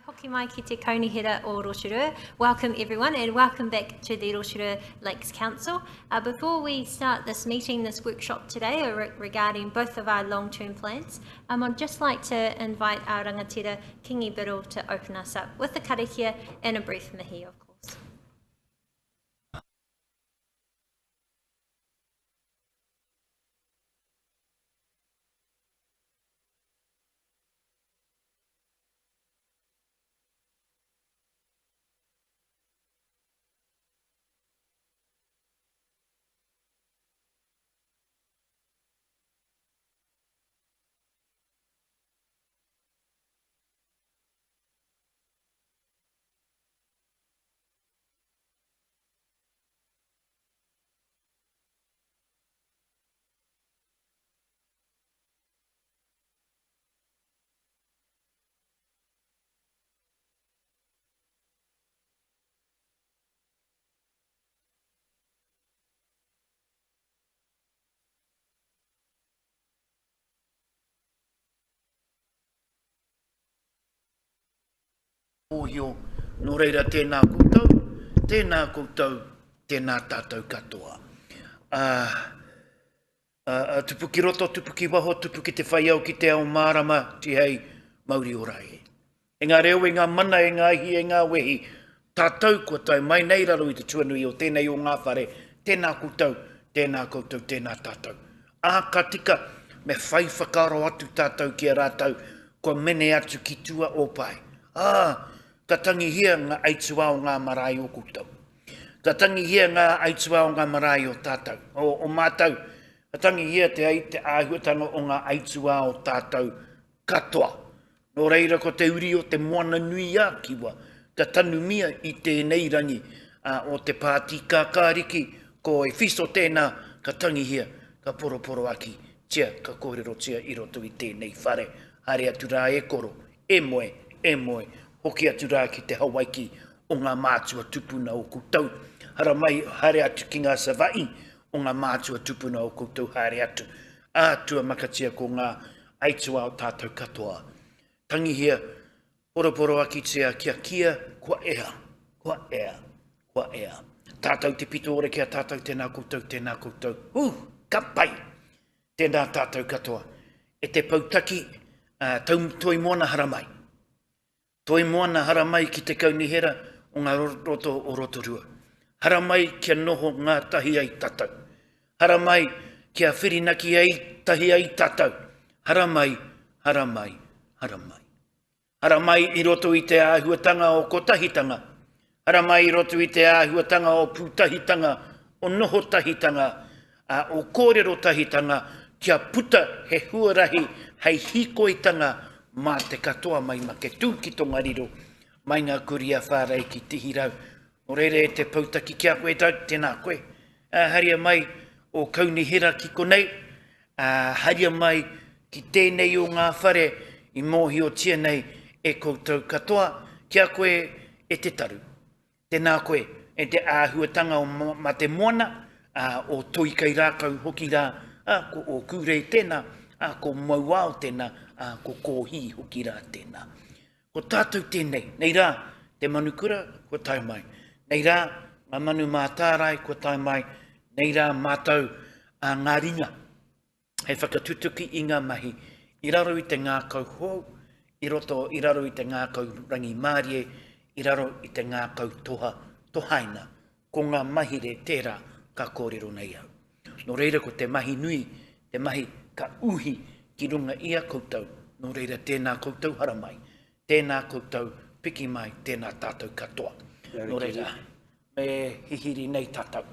Hoki mai ki te kaunihera o Rotorua. Welcome everyone and welcome back to the Rotorua Lakes Council. Before we start this meeting, this workshop today regarding both of our long-term plans, I'd just like to invite our rangatira Kingi Biddle to open us up with the karakia and a brief mihi, of course. Ohio, no reira tēnā koutou, tēnā tātou katoa. Tupu ki roto, tupu ki waho, tupu ki te whaiau ki te ao mārama, ti hei mauri ora e. E ngā reo, e ngā mana, e ngā hi, e ngā wehi, tātou kua tau mai nei raro i te tuanui o tēnei o ngā whare, tēnā koutou, tēnā tātou. Ka tika, me whai whakaro atu tātou ki a rātou, kua mene atu ki tua o pai. Ka tangi hia ngā aitua o ngā marae o koutou. Ka tangi hia ngā aitua o ngā marae o tātou, o mātou. Ka tangi hia te āhuatanga o ngā aitua o tātou katoa. Nō reira ko te uri o te moana nui a kiwa, ka tanu mia i tēnei rangi o te pāti ka kāriki, ko e whiso tēnā, ka tangi hia, ka poroporo aki, tia, ka kōrero tia i roto i tēnei whare. Hare atu rā e koro, e moe, hoki atu rā ki te hawaiki o ngā mātua tupuna o koutou. Hara mai, hare atu ki ngā savai o ngā mātua tupuna o koutou hare atu. Tua makatia ko ngā aitua o tātou katoa. Tangi hia, poroporo aki tia kia, kua ea. Tātou te pito ore kia tātou tēnā koutou. Ka pai, tēnā tātou katoa. E te pautaki, toi moana hara mai. Toi moana hara mai ki te kaunihera o ngā roto o Rotorua. Hara mai kia noho ngā tahi ai tātou. Hara mai kia whirinaki ai tahi ai tātou. Hara mai. Hara mai i roto i te āhuatanga o kotahitanga. Hara mai i roto i te āhuatanga o pūtahitanga, o noho tahitanga, o kōrero tahitanga, kia puta he huarahi hei hikoitanga mā te katoa mai ma ke tū ki tonga riro, mai ngā kuria whārei ki tihirau. O reire e te pautaki kia koe tau, tēnā koe. Haria mai o kaunihera ki konei, haria mai ki tēnei o ngā whare i mōhi o tia nei e koutou katoa, kia koe e te taru. Tēnā koe e te āhuatanga o ma te moana, o toikai rākau hoki rā, ko o kūrei tēnā, ko mauao tēnā, ko kōhi hoki rā tēnā. Ko tātou tēnei, nei rā, te manukura, ko tai mai. Nei rā, ngā manu mā tārai, ko tai mai. Nei rā, mātou ngā ringa. Hei whakatutuki i ngā mahi. I raro i te ngā kau hou, i raro i te ngā kau rangi mārie, i raro i te ngā kau tohaina. Ko ngā mahi re tērā, ka kōrero nei au. No reira ko te mahi nui, te mahi ka uhi ki runga ia koutou. No reira tēnā koutou hara mai. Tēnā koutou piki mai, tēnā tātou katoa. No reira, me hihiri nei tātou.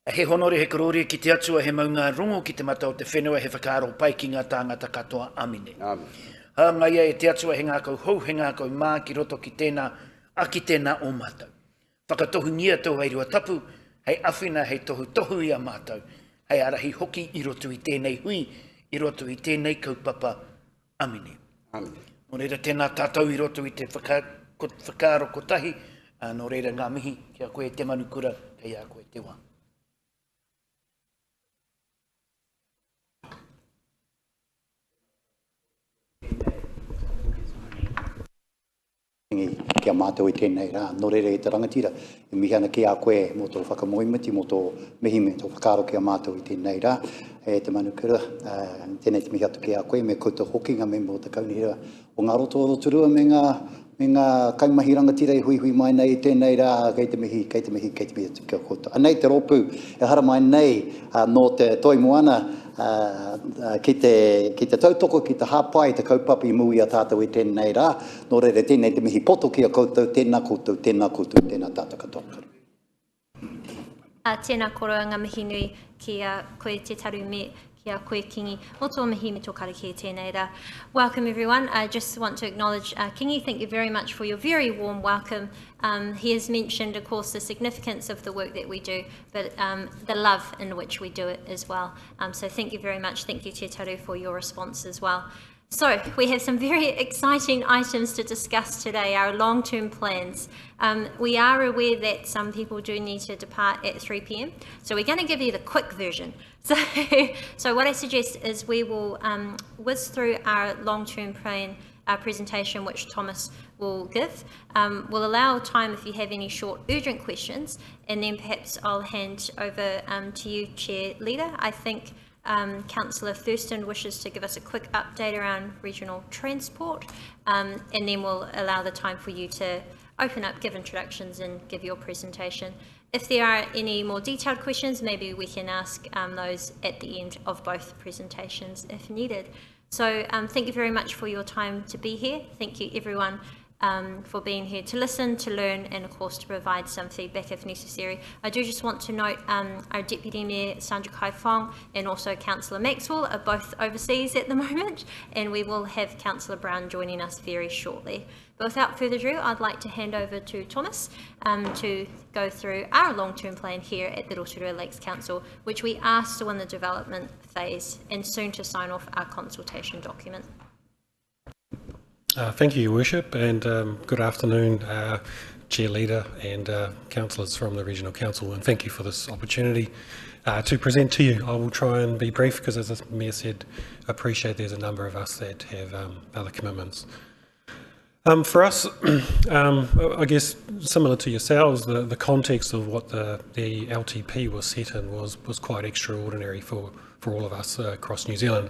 He honore, he karori ki te atua, he maunga rongo ki te mata o te whenua, he whakaaro pai ki ngā tāngata katoa. Amine. Ngai e te atua, he ngā kau hou, he ngā kau mā ki roto ki tēnā, a ki tēnā o mātou. Whakatohu ngia tau hei rua tapu, hei awhina, hei tohu i a mātou. Hei arahi hoki i roto i tēnei hui, i roto i tēnei kaupapa. Amine. No reira tēnā tātou i roto i te whakaaro kotahi, no reira ngā mihi, kia koe te manukura, hei a koe te wā. Kia mātou I tēnei rā, no rere te rangatira, I mihi ana ki a koe mō tō whakamoimiti, mō tō mihi me tō whakaro kia mātou I tēnei rā, te manukura, tēnei te mihi atu ki a koe, me koutou hokinga me mō te kaunihira o ngā Rotorua me ngā kaumahi rangatira I hui mai nei I tēnei rā, kei te mihi atu kia koutou. Anei te ropu, hara mai nei no te toi moana, ki te tautoko, ki te hāpai, te kaupapa I mui a tātou I tēnei rā, no rere tēnei te mihi poto ki a koutou, tēnā koutou, tēnā tātou katoa. Tēnā koroa ngā mihi nui ki a koe te taru me ki a koe kingi. O tō mihi me tō karakia tēnei rā. Welcome everyone. I just want to acknowledge Kingi, thank you very much for your very warm welcome. He has mentioned, of course, the significance of the work that we do, but the love in which we do it as well. So thank you very much. Thank you, Te Taru, for your response as well. So we have some very exciting items to discuss today, our long-term plans. We are aware that some people do need to depart at 3 p.m, so we're going to give you the quick version. So what I suggest is we will whiz through our long-term plan presentation, which Thomas will give. We'll allow time if you have any short urgent questions, and then perhaps I'll hand over to you, Chair Leader. I think Councillor Thurston wishes to give us a quick update around regional transport, and then we'll allow the time for you to open up, give introductions and give your presentation. If there are any more detailed questions, maybe we can ask those at the end of both presentations if needed. So thank you very much for your time to be here. Thank you everyone for being here to listen, to learn, and of course to provide some feedback if necessary. I do just want to note our Deputy Mayor Sandra Kai Fong and also Councillor Maxwell are both overseas at the moment, and we will have Councillor Brown joining us very shortly. But without further ado, I'd like to hand over to Thomas to go through our long-term plan here at the Rotorua Lakes Council, which we are still in the development phase and soon to sign off our consultation document. Thank you, Your Worship, and good afternoon, Chair Leader and councillors from the Regional Council, and thank you for this opportunity to present to you. I will try and be brief because, as the Mayor said, I appreciate there's a number of us that have other commitments. For us, I guess similar to yourselves, the context of what the LTP was set in was quite extraordinary for all of us across New Zealand,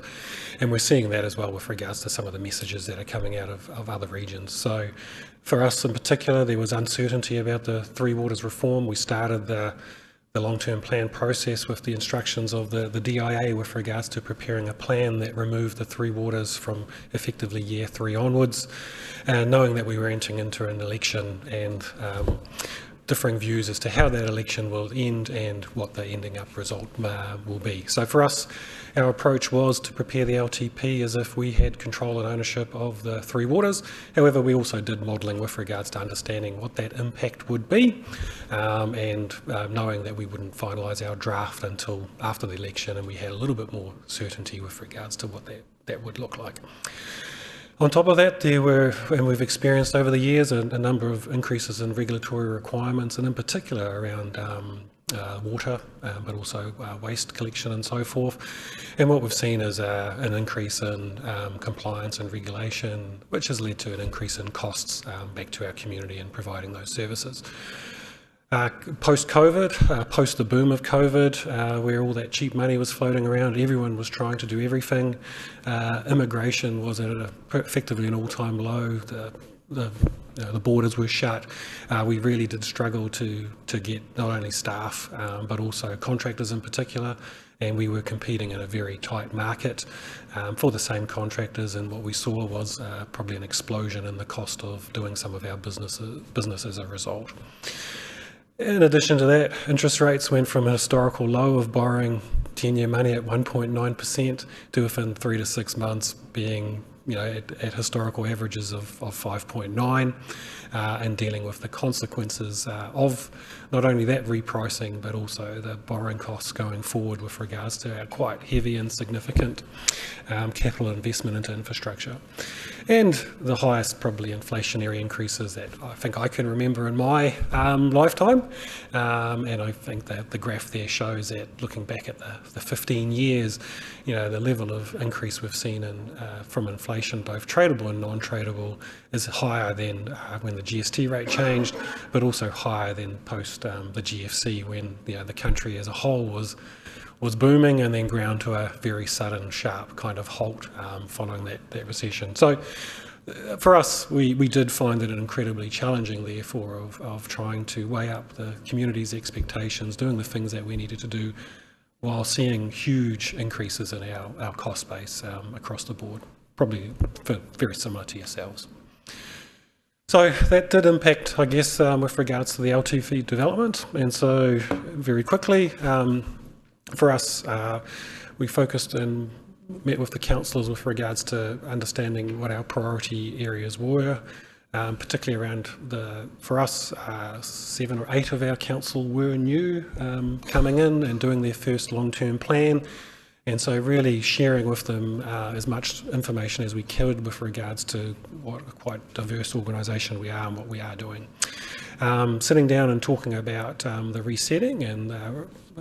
and we're seeing that as well with regards to some of the messages that are coming out of other regions. So for us in particular, there was uncertainty about the Three Waters reform. We started the long-term plan process with the instructions of the DIA with regards to preparing a plan that removed the Three Waters from effectively year 3 onwards, and knowing that we were entering into an election and differing views as to how that election will end and what the ending up result will be. So for us, our approach was to prepare the LTP as if we had control and ownership of the Three Waters. However, we also did modelling with regards to understanding what that impact would be, and knowing that we wouldn't finalise our draft until after the election, and we had a little bit more certainty with regards to what that would look like. On top of that, there were, and we've experienced over the years, a number of increases in regulatory requirements, and in particular around water, but also waste collection and so forth. And what we've seen is an increase in compliance and regulation, which has led to an increase in costs back to our community in providing those services. Post-COVID, post the boom of COVID, where all that cheap money was floating around, everyone was trying to do everything. Immigration was at effectively an all-time low. The borders were shut. We really did struggle to get not only staff but also contractors in particular, and we were competing in a very tight market for the same contractors, and what we saw was probably an explosion in the cost of doing some of our business as a result. In addition to that, interest rates went from a historical low of borrowing 10-year money at 1.9% to within 3 to 6 months being, at historical averages of 5.9, and dealing with the consequences of not only that repricing but also the borrowing costs going forward with regards to our quite heavy and significant capital investment into infrastructure, and the highest probably inflationary increases that I think I can remember in my lifetime. And I think that the graph there shows that looking back at the 15 years, the level of increase we've seen from inflation inflation, both tradable and non-tradable, is higher than when the GST rate changed, but also higher than post the GFC, when the country as a whole was booming and then ground to a very sudden, sharp kind of halt following that recession. So for us, we did find it incredibly challenging, therefore, of trying to weigh up the community's expectations, doing the things that we needed to do, while seeing huge increases in our cost base across the board, probably very similar to yourselves. So that did impact, I guess, with regards to the LTV development. And so very quickly, for us, we focused and met with the councillors with regards to understanding what our priority areas were, particularly around for us, 7 or 8 of our council were new, coming in and doing their first long-term plan. And so really sharing with them as much information as we could with regards to what a quite diverse organisation we are and what we are doing. Sitting down and talking about the resetting and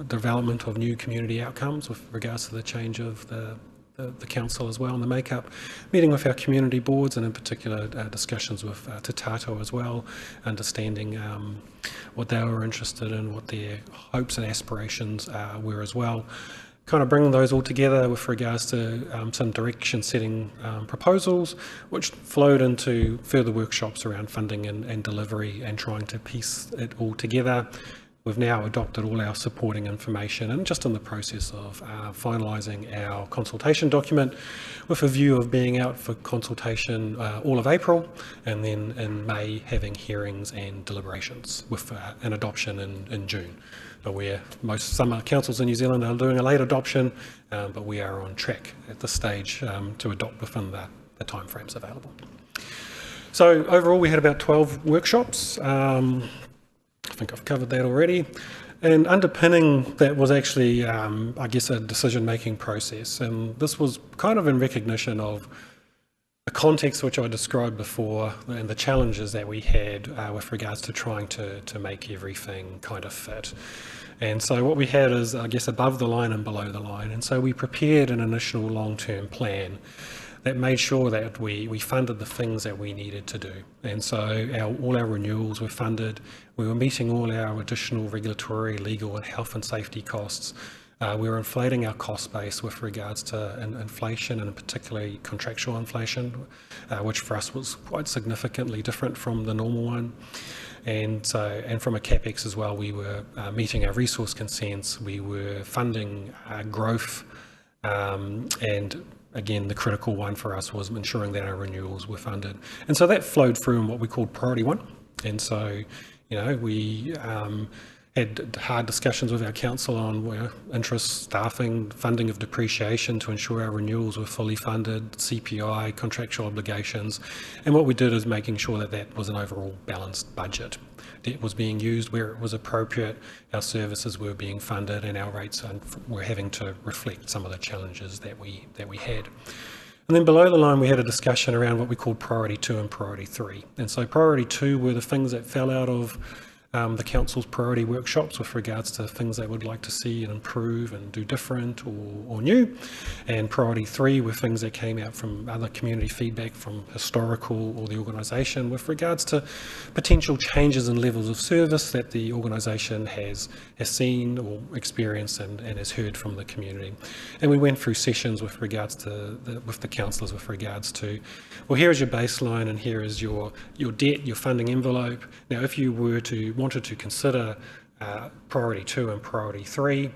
development of new community outcomes with regards to the change of the council as well and the makeup, meeting with our community boards and in particular discussions with Te Tātou as well, understanding what they were interested in, what their hopes and aspirations were as well. Kind of bringing those all together with regards to some direction setting proposals, which flowed into further workshops around funding and delivery and trying to piece it all together. We've now adopted all our supporting information and just in the process of finalising our consultation document with a view of being out for consultation all of April and then in May having hearings and deliberations with an adoption in June. Where some councils in New Zealand are doing a late adoption, but we are on track at this stage to adopt within the timeframes available. So overall we had about 12 workshops. I think I've covered that already. And underpinning that was actually, I guess, a decision-making process. And this was kind of in recognition of the context which I described before and the challenges that we had with regards to trying to make everything kind of fit. And so what we had is, I guess, above the line and below the line. And so we prepared an initial long-term plan that made sure that we funded the things that we needed to do. And so all our renewals were funded. We were meeting all our additional regulatory, legal and health and safety costs. We were inflating our cost base with regards to inflation and particularly contractual inflation, which for us was quite significantly different from the normal one. And from a CapEx as well, we were meeting our resource consents, we were funding growth, and again, the critical one for us was ensuring that our renewals were funded. And so that flowed through in what we called Priority 1. And so, we had hard discussions with our council on interest, staffing, funding of depreciation to ensure our renewals were fully funded, CPI, contractual obligations. And what we did is making sure that that was an overall balanced budget. Debt was being used where it was appropriate, our services were being funded, and our rates were having to reflect some of the challenges that we had. And then below the line, we had a discussion around what we called Priority 2 and Priority 3. And so Priority 2 were the things that fell out of the council's priority workshops with regards to things they would like to see and improve and do different or new. And Priority 3 were things that came out from other community feedback from historical or the organisation with regards to potential changes in levels of service that the organisation has seen or experienced and has heard from the community. And we went through sessions with regards to with the councillors with regards to, well, here is your baseline and here is your debt, your funding envelope. Now, if you wanted to consider Priority 2 and Priority 3,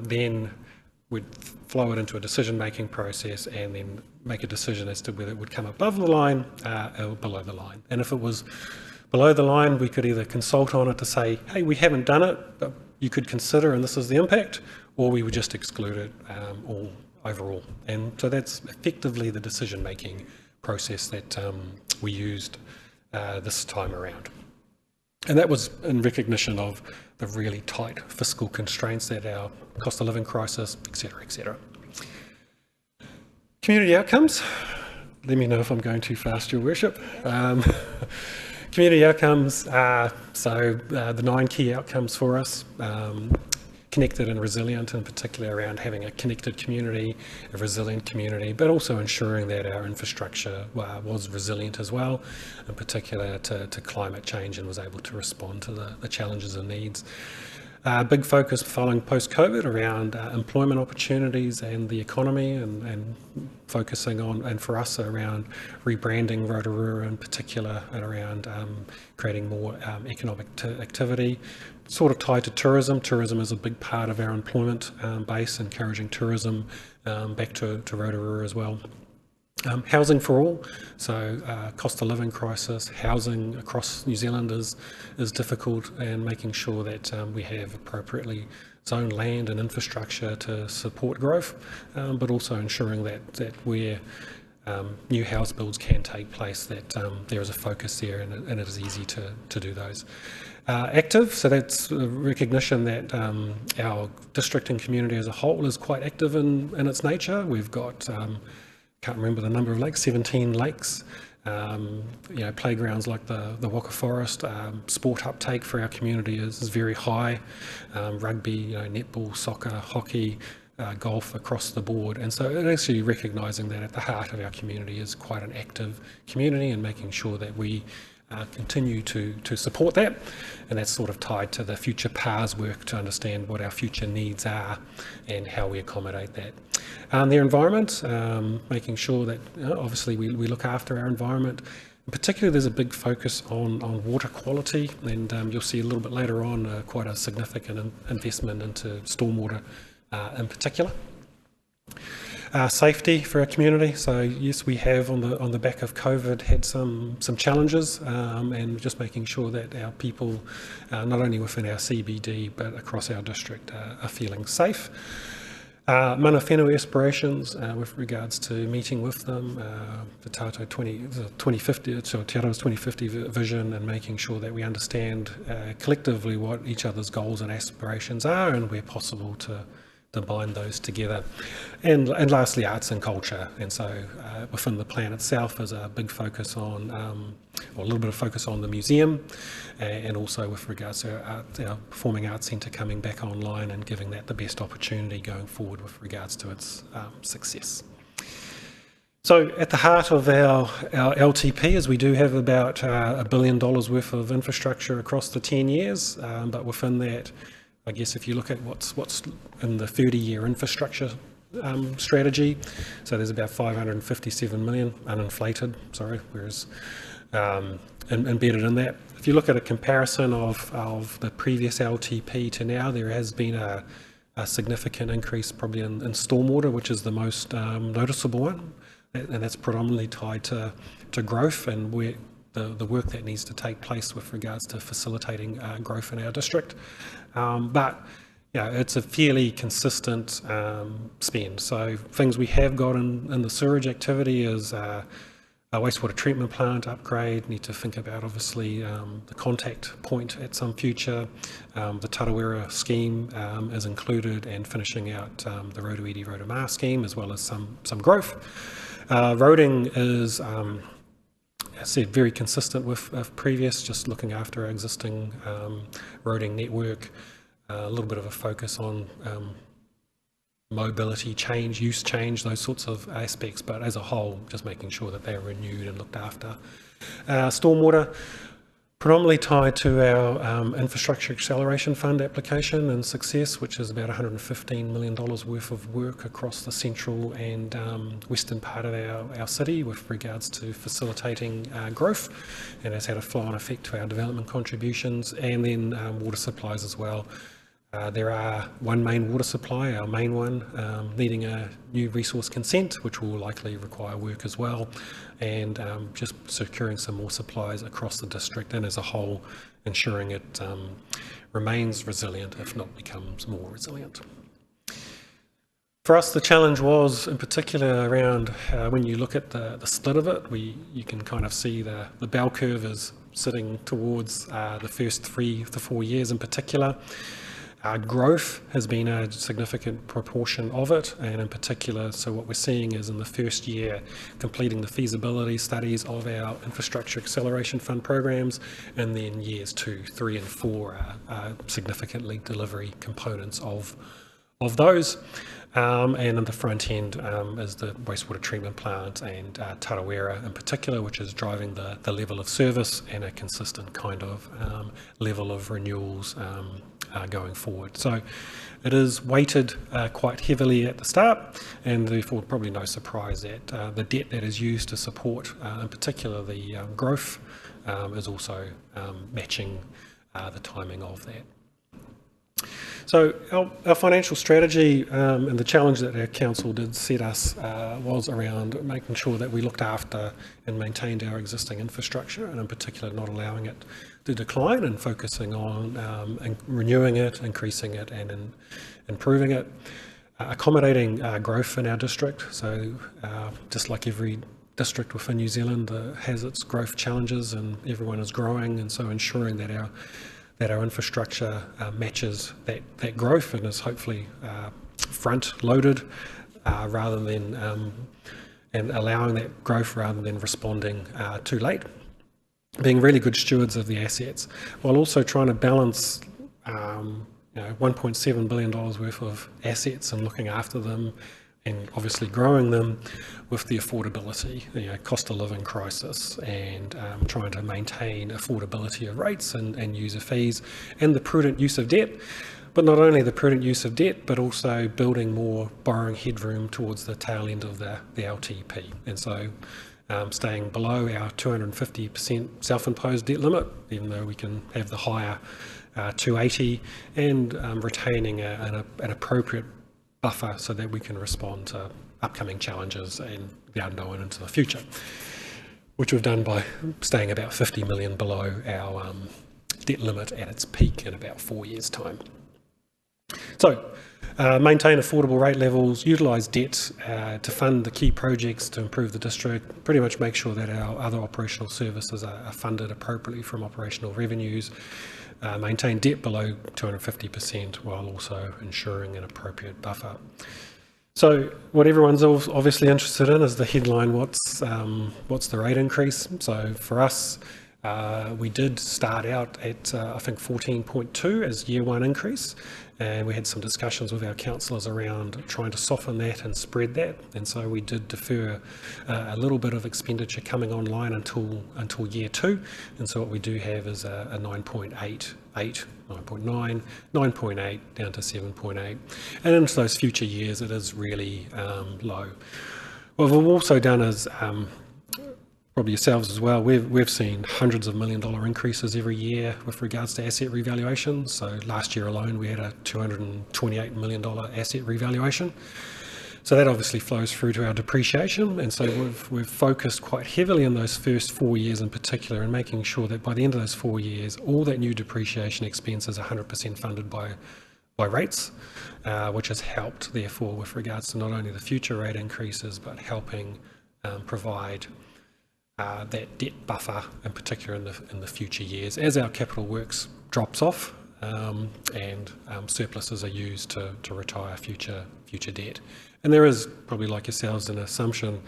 then we'd flow it into a decision-making process and then make a decision as to whether it would come above the line or below the line. And if it was below the line, we could either consult on it to say, hey, we haven't done it, but you could consider and this is the impact, or we would just exclude it all overall. And so that's effectively the decision-making process that we used this time around. And that was in recognition of the really tight fiscal constraints that our cost of living crisis, et cetera, et cetera. Community outcomes. Let me know if I'm going too fast, Your Worship. Community outcomes, the 9 key outcomes for us. connected and resilient, in particular around having a connected community, a resilient community, but also ensuring that our infrastructure was resilient as well, in particular to climate change, and was able to respond to the challenges and needs. Big focus following post-COVID around employment opportunities and the economy, and focusing on, and for us, around rebranding Rotorua in particular, and around creating more economic activity. Sort of tied to tourism. Tourism is a big part of our employment base, encouraging tourism back to Rotorua as well. Housing for all, so cost of living crisis, housing across New Zealand is difficult, and making sure that we have appropriately zoned land and infrastructure to support growth, but also ensuring that where new house builds can take place, that there is a focus there, and it is easy to do those. Active, so that's a recognition that our district and community as a whole is quite active in its nature. We've got can't remember the number of lakes, 17 lakes, playgrounds like the Waka Forest. Sport uptake for our community is very high. Rugby, netball, soccer, hockey, golf across the board. And so it's actually recognising that at the heart of our community is quite an active community, and making sure that we continue to support that. And that's sort of tied to the future PARS work to understand what our future needs are and how we accommodate that. Their environment, making sure that obviously we look after our environment. In particular, there's a big focus on water quality, and you'll see a little bit later on quite a significant investment into stormwater in particular. Safety for our community. So yes, we have on the back of COVID had some challenges, and just making sure that our people, not only within our CBD but across our district, are feeling safe. Mana whenua aspirations with regards to meeting with them, the Tātou 2050, so Te Arawa's 2050 vision, and making sure that we understand collectively what each other's goals and aspirations are, and where possible to bind those together. And lastly, arts and culture. And so within the plan itself is a big focus on, or a little bit of focus on the museum, and also with regards to our Performing Arts Centre coming back online and giving that the best opportunity going forward with regards to its success. So at the heart of our LTP is we do have about $1 billion worth of infrastructure across the 10 years, but within that, I guess if you look at what's in the 30-year infrastructure strategy, so there's about 557 million uninflated, whereas embedded in that. If you look at a comparison of the previous LTP to now, there has been a significant increase probably in stormwater, which is the most noticeable one, and that's predominantly tied to growth and where the work that needs to take place with regards to facilitating growth in our district. But it's a fairly consistent spend. So things we have got in the sewerage activity is a wastewater treatment plant upgrade. Need to think about obviously the contact point at some future. The Tarawera scheme is included, and finishing out the Rotoiti-Rotomar scheme, as well as some growth. Roading is, I said, very consistent with previous, just looking after our existing roading network. A little bit of a focus on mobility change, use change, those sorts of aspects, but as a whole, just making sure that they're renewed and looked after. Stormwater, predominantly tied to our Infrastructure Acceleration Fund application and success, which is about $115 million worth of work across the central and western part of our city with regards to facilitating growth, and has had a flow-on effect to our development contributions, and then water supplies as well. There are one main water supply, our main one, needing a new resource consent, which will likely require work as well, and just securing some more supplies across the district and as a whole, ensuring it remains resilient, if not becomes more resilient. For us, the challenge was in particular around when you look at the split of it, you can kind of see the bell curve is sitting towards the first 3 to 4 years in particular. Growth has been a significant proportion of it, and in particular, so what we're seeing is in the first year completing the feasibility studies of our Infrastructure Acceleration Fund programs, and then years 2, 3 and 4 are significantly delivery components of those. And in the front end is the wastewater treatment plant and Tarawera in particular, which is driving the level of service and a consistent kind of level of renewals going forward. So it is weighted quite heavily at the start, and therefore probably no surprise that the debt that is used to support in particular the growth is also matching the timing of that. So our financial strategy and the challenge that our council did set us was around making sure that we looked after and maintained our existing infrastructure, and in particular not allowing it to decline, and focusing on renewing it, increasing it and improving it, accommodating growth in our district. So just like every district within New Zealand has its growth challenges, and everyone is growing, and so ensuring that our infrastructure matches that growth and is hopefully front-loaded rather than and allowing that growth rather than responding too late. Being really good stewards of the assets, while also trying to balance $1.7 billion worth of assets and looking after them, and obviously growing them with the affordability, cost of living crisis, and trying to maintain affordability of rates and user fees, and the prudent use of debt. But not only the prudent use of debt, but also building more borrowing headroom towards the tail end of the LTP. And so staying below our 250% self-imposed debt limit, even though we can have the higher 280, and retaining an appropriate buffer so that we can respond to upcoming challenges and the unknown into the future, which we've done by staying about 50 million below our debt limit at its peak in about 4 years' time. So maintain affordable rate levels, utilise debt to fund the key projects to improve the district, pretty much make sure that our other operational services are funded appropriately from operational revenues, maintain debt below 250% while also ensuring an appropriate buffer. So what everyone's obviously interested in is the headline, what's the rate increase? So for us, we did start out at I think 14.2 as year one increase, and we had some discussions with our councillors around trying to soften that and spread that, and so we did defer a little bit of expenditure coming online until year two, and so what we do have is a 9.8, 9.9, 9.8 down to 7.8, and into those future years it is really low. What we've also done is probably yourselves as well, we've seen hundreds of $1 million increases every year with regards to asset revaluation. So last year alone we had a $228 million asset revaluation. So that obviously flows through to our depreciation, and so we've focused quite heavily in those first 4 years in particular, and making sure that by the end of those 4 years all that new depreciation expense is 100% funded by rates, which has helped therefore with regards to not only the future rate increases but helping provide that debt buffer, in particular in the future years, as our capital works drops off and surpluses are used to retire future debt. And there is probably, like yourselves, an assumption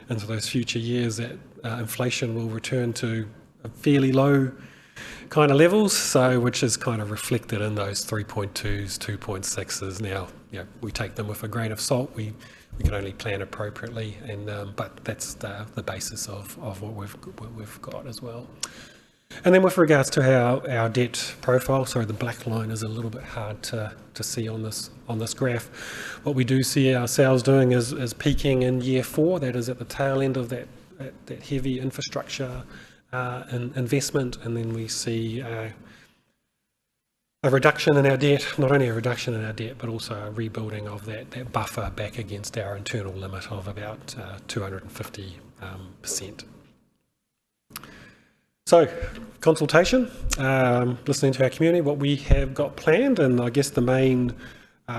into those future years that inflation will return to fairly low kind of levels, so which is kind of reflected in those 3.2s, 2.6s. Now, we take them with a grain of salt. We can only plan appropriately, and but that's the basis of what we've got as well. And then with regards to our debt profile, sorry, the black line is a little bit hard to see on this graph. What we do see ourselves doing is peaking in year 4. That is at the tail end of that heavy infrastructure investment, and then we see a reduction in our debt, not only a reduction in our debt, but also a rebuilding of that buffer back against our internal limit of about 250%. So, consultation, listening to our community, what we have got planned, and I guess the main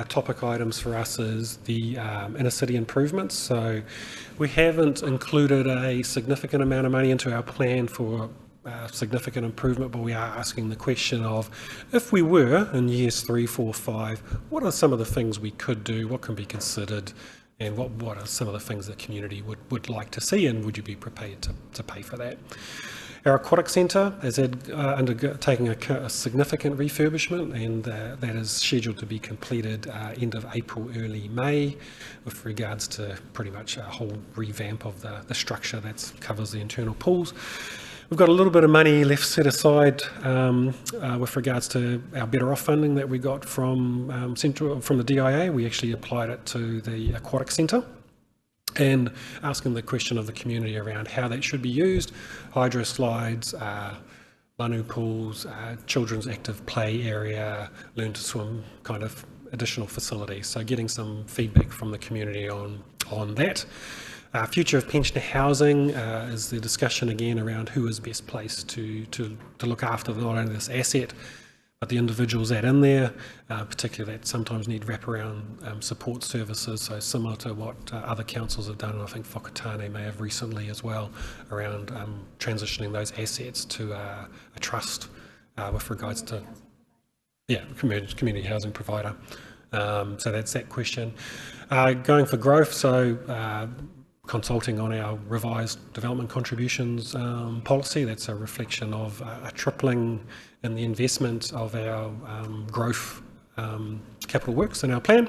topic items for us is the inner city improvements. So we haven't included a significant amount of money into our plan for significant improvement, but we are asking the question of, if we were in years 3, 4, 5, what are some of the things we could do, what can be considered, and what are some of the things the community would like to see, and would you be prepared to pay for that? Our aquatic centre is undertaking a significant refurbishment, and that is scheduled to be completed end of April, early May, with regards to pretty much a whole revamp of the structure that covers the internal pools. We've got a little bit of money left set aside with regards to our Better Off funding that we got from the DIA. We actually applied it to the aquatic centre, and asking the question of the community around how that should be used: hydro slides, manu pools, children's active play area, learn to swim kind of additional facilities. So getting some feedback from the community on that. Future of pensioner housing is the discussion again around who is best placed to look after not only this asset, but the individuals that in there, particularly that sometimes need wraparound support services, so similar to what other councils have done, and I think Whakatane may have recently as well, around transitioning those assets to a trust with regards to, community housing provider. So that's that question. Going for growth, so consulting on our revised development contributions policy. That's a reflection of a tripling in the investment of our growth capital works in our plan.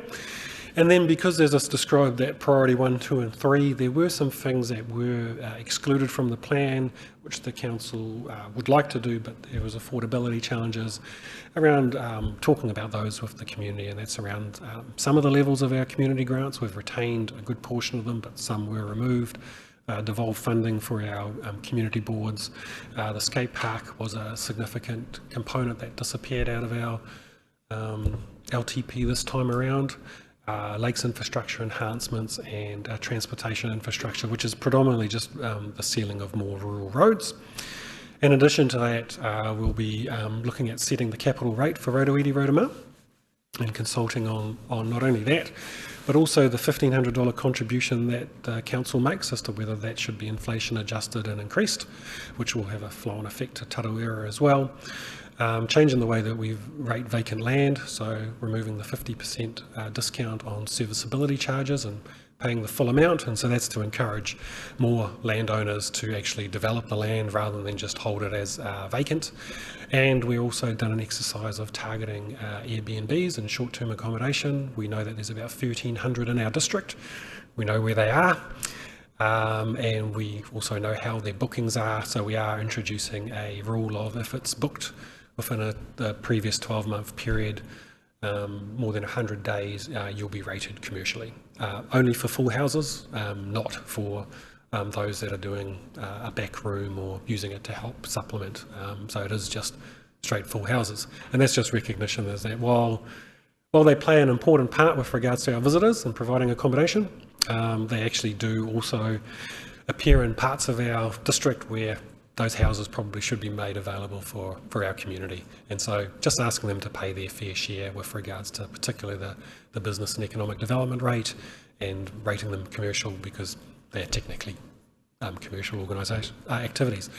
And then, because there's this described that priority 1, 2 and 3, there were some things that were excluded from the plan, which the council would like to do, but there was affordability challenges around talking about those with the community, and that's around some of the levels of our community grants. We've retained a good portion of them, but some were removed. Devolved funding for our community boards. The skate park was a significant component that disappeared out of our LTP this time around. Lakes infrastructure enhancements and transportation infrastructure, which is predominantly just the sealing of more rural roads. In addition to that, we'll be looking at setting the capital rate for Rotorua and consulting on not only that, but also the $1,500 contribution that the council makes as to whether that should be inflation adjusted and increased, which will have a flow-on effect to Tarawera as well. Changing the way that we rate vacant land, so removing the 50% discount on serviceability charges and paying the full amount, and so that's to encourage more landowners to actually develop the land rather than just hold it as vacant. And we've also done an exercise of targeting Airbnbs and short-term accommodation. We know that there's about 1,300 in our district. We know where they are. And we also know how their bookings are, so we are introducing a rule of, if it's booked within the previous 12-month period, more than 100 days, you'll be rated commercially. Only for full houses, not for those that are doing a back room or using it to help supplement. So it is just straight full houses. And that's just recognition is that while they play an important part with regards to our visitors and providing accommodation, they actually do also appear in parts of our district where those houses probably should be made available for our community. And so just asking them to pay their fair share with regards to particularly the business and economic development rate, and rating them commercial because they're technically commercial organisation activities.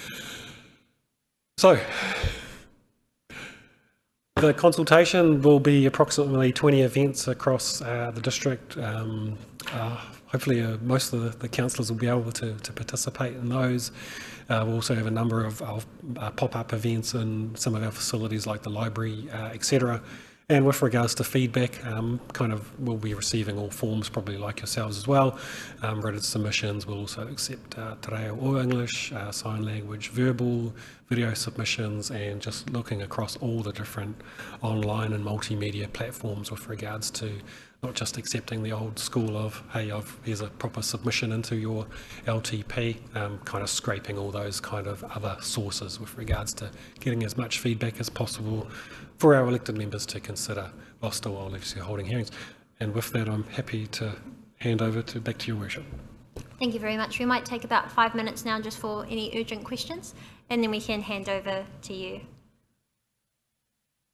So the consultation will be approximately 20 events across the district. Hopefully most of the councillors will be able to participate in those. We'll also have a number of pop-up events in some of our facilities like the library, etc. And with regards to feedback, we'll be receiving all forms, probably like yourselves as well. Written submissions, we'll also accept te reo or English, sign language, verbal, video submissions, and just looking across all the different online and multimedia platforms with regards to not just accepting the old school of, hey, here's a proper submission into your LTP, kind of scraping all those kind of other sources with regards to getting as much feedback as possible for our elected members to consider while still obviously holding hearings. And with that, I'm happy to hand over back to your worship. Thank you very much. We might take about 5 minutes now just for any urgent questions, and then we can hand over to you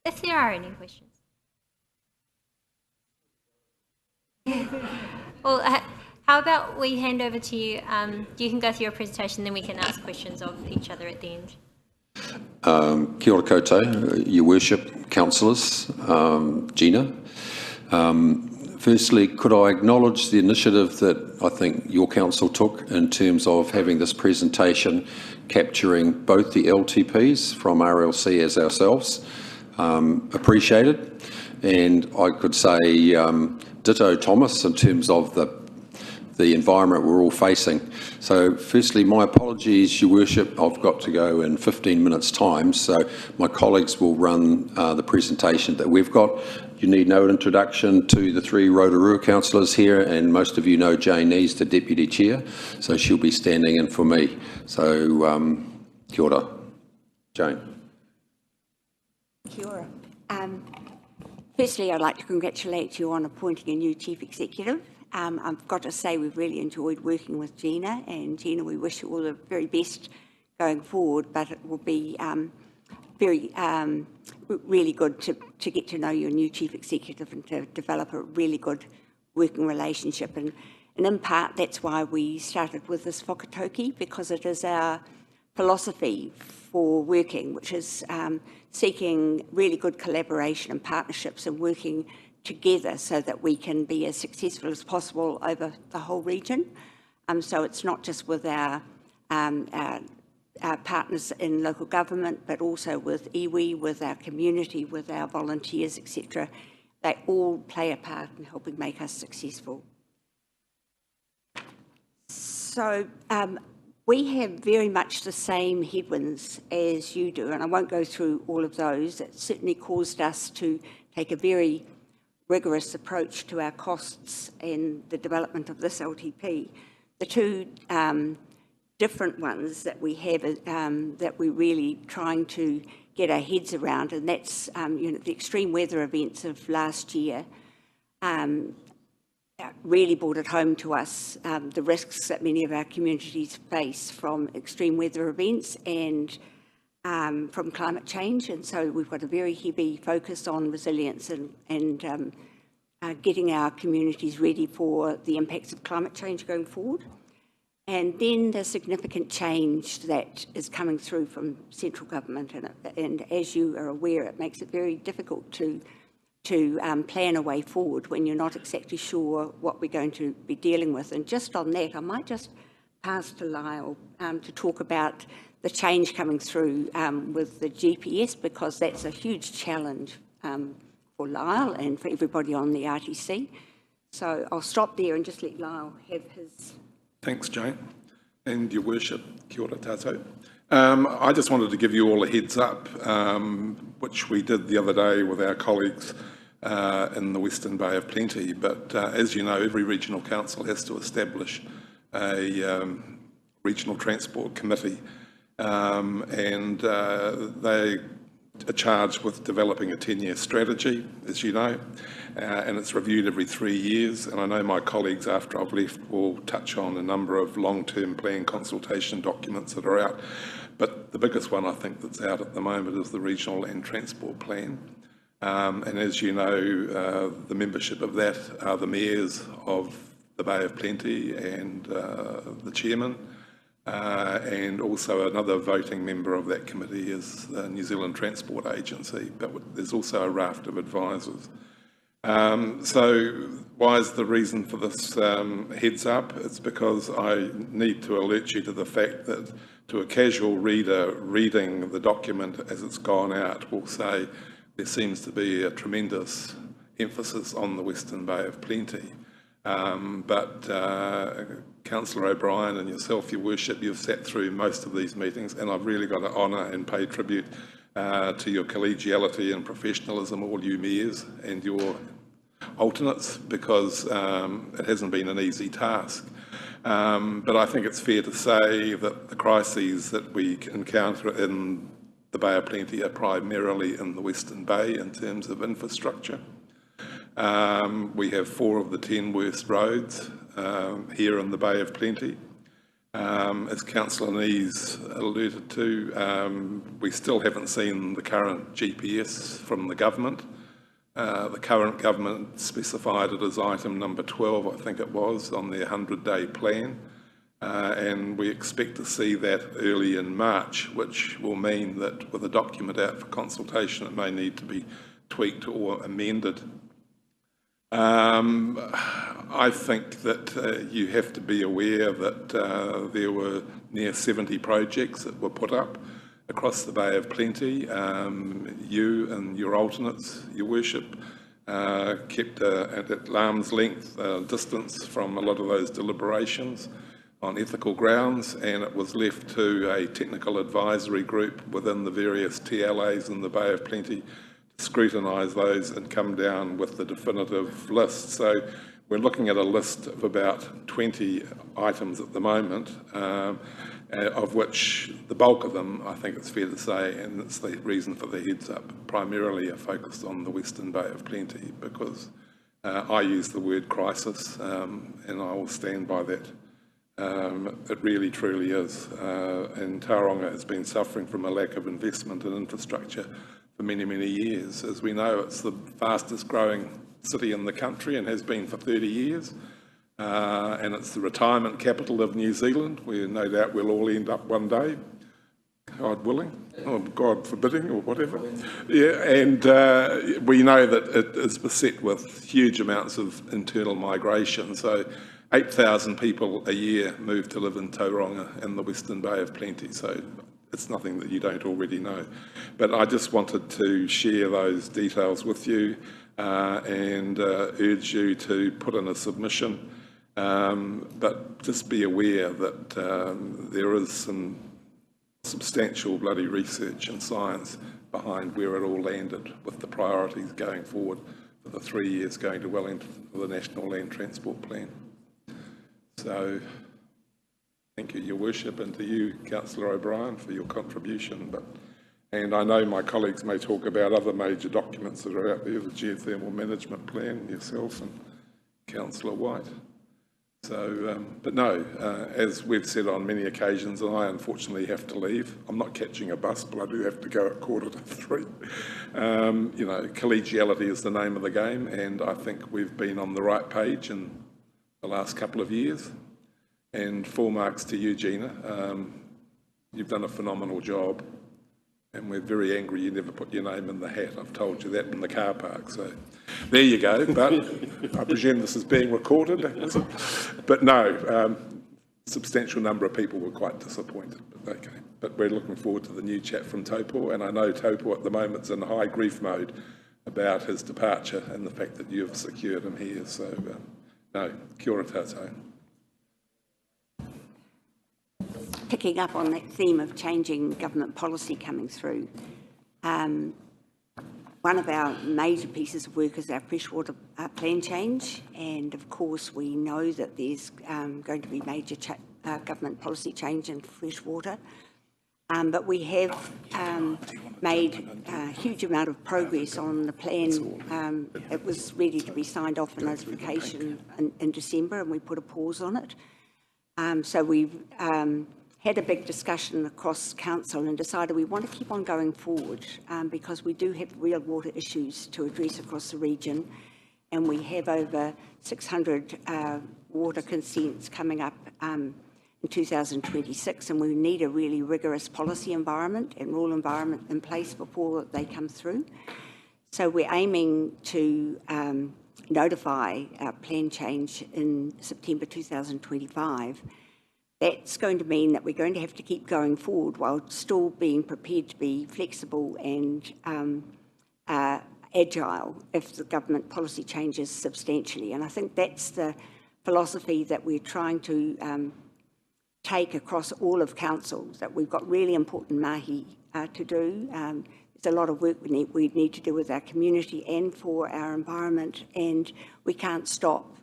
if there are any questions. Well, how about we hand over to you? You can go through your presentation, then we can ask questions of each other at the end. Kia ora koutou, Your Worship, councillors, Gina. Firstly, could I acknowledge the initiative that I think your council took in terms of having this presentation capturing both the LTPs from RLC as ourselves. Appreciated. And I could say ditto Thomas in terms of the environment we're all facing. So firstly, my apologies, Your Worship, I've got to go in 15 minutes time, so my colleagues will run the presentation that we've got. You need no introduction to the three Rotorua councillors here, and most of you know Jane Nees, the Deputy Chair, so she'll be standing in for me. So, kia ora. Jane. Kia ora. Firstly, I'd like to congratulate you on appointing a new Chief Executive. I've got to say we've really enjoyed working with Gina, and Gina, we wish you all the very best going forward, but it will be really good to get to know your new Chief Executive and to develop a really good working relationship. And in part, that's why we started with this whakatauki, because it is our philosophy for working, which is seeking really good collaboration and partnerships and working together so that we can be as successful as possible over the whole region. So it's not just with our partners in local government, but also with iwi, with our community, with our volunteers, etc. They all play a part in helping make us successful. So we have very much the same headwinds as you do, and I won't go through all of those. It certainly caused us to take a very rigorous approach to our costs and the development of this LTP. The two different ones that we have that we're really trying to get our heads around, and that's the extreme weather events of last year really brought it home to us, the risks that many of our communities face from extreme weather events and from climate change. And so we've got a very heavy focus on resilience and getting our communities ready for the impacts of climate change going forward. And then the significant change that is coming through from central government, and as you are aware, it makes it very difficult to plan a way forward when you're not exactly sure what we're going to be dealing with. And just on that, I might just pass to Lyle to talk about the change coming through with the GPS, because that's a huge challenge for Lyle and for everybody on the RTC. So I'll stop there and just let Lyle have his... Thanks, Jane. And Your Worship, kia ora tātou. I just wanted to give you all a heads up, which we did the other day with our colleagues in the Western Bay of Plenty. But as you know, every regional council has to establish a regional transport committee, and they are charged with developing a 10-year strategy, as you know, and it's reviewed every 3 years. And I know my colleagues, after I've left, will touch on a number of long-term plan consultation documents that are out. But the biggest one, I think, that's out at the moment is the Regional Land Transport Plan. And as you know, the membership of that are the mayors of the Bay of Plenty and the chairman. And also another voting member of that committee is the New Zealand Transport Agency, but there's also a raft of advisors. So why is the reason for this heads up? It's because I need to alert you to the fact that to a casual reader reading the document as it's gone out will say there seems to be a tremendous emphasis on the Western Bay of Plenty. But Councillor O'Brien and yourself, Your Worship, you've sat through most of these meetings, and I've really got to honour and pay tribute to your collegiality and professionalism, all you mayors and your alternates, because it hasn't been an easy task. But I think it's fair to say that the crises that we encounter in the Bay of Plenty are primarily in the Western Bay in terms of infrastructure. We have 4 of the 10 worst roads here in the Bay of Plenty. As Councillor Nees alluded to, we still haven't seen the current GPS from the government. The current government specified it as item number 12, I think it was, on their 100-day plan. and we expect to see that early in March, which will mean that with a document out for consultation, it may need to be tweaked or amended. I think that you have to be aware that there were near 70 projects that were put up across the Bay of Plenty. You and your alternates, Your Worship, kept at arm's length distance from a lot of those deliberations on ethical grounds, and it was left to a technical advisory group within the various TLAs in the Bay of Plenty to scrutinise those and come down with the definitive list. So we're looking at a list of about 20 items at the moment, of which the bulk of them, I think it's fair to say, and it's the reason for the heads up, primarily are focused on the Western Bay of Plenty, because I use the word crisis, and I will stand by that. It really truly is, and Tauranga has been suffering from a lack of investment in infrastructure for many, many years. As we know, it's the fastest growing city in the country and has been for 30 years. And it's the retirement capital of New Zealand, where no doubt we'll all end up one day, God willing, or God forbidding, or whatever. Yeah, and we know that it is beset with huge amounts of internal migration. So 8,000 people a year move to live in Tauranga in the Western Bay of Plenty. So it's nothing that you don't already know. But I just wanted to share those details with you and urge you to put in a submission. But just be aware that there is some substantial bloody research and science behind where it all landed with the priorities going forward for the 3 years going to Wellington for the National Land Transport Plan. So thank you, Your Worship, and to you, Councillor O'Brien, for your contribution. And I know my colleagues may talk about other major documents that are out there, the Geothermal Management Plan, yourself and Councillor White. So, but no, as we've said on many occasions, and I unfortunately have to leave, I'm not catching a bus, but I do have to go at 3:15. You know, collegiality is the name of the game, and I think we've been on the right page in the last couple of years. And full marks to you, Gina. You've done a phenomenal job, and we're very angry you never put your name in the hat. I've told you that in the car park, so there you go. But I presume this is being recorded, is it? But no, substantial number of people were quite disappointed, but okay. But we're looking forward to the new chap from Taupo, and I know Taupo at the moment's in high grief mode about his departure and the fact that you've secured him here. So no, kia ora tātou. Picking up on that theme of changing government policy coming through, one of our major pieces of work is our freshwater plan change, and of course we know that there's going to be major government policy change in freshwater, but we have made a huge amount of progress on the plan. It was ready to be signed off for notification in December, and we put a pause on it. So we've had a big discussion across council and decided we want to keep on going forward because we do have real water issues to address across the region, and we have over 600 water consents coming up in 2026, and we need a really rigorous policy environment and rule environment in place before they come through. So we're aiming to notify our plan change in September 2025. That's going to mean that we're going to have to keep going forward while still being prepared to be flexible and agile if the government policy changes substantially. And I think that's the philosophy that we're trying to take across all of council, that we've got really important mahi to do. There's a lot of work we need to do with our community and for our environment, and we can't stop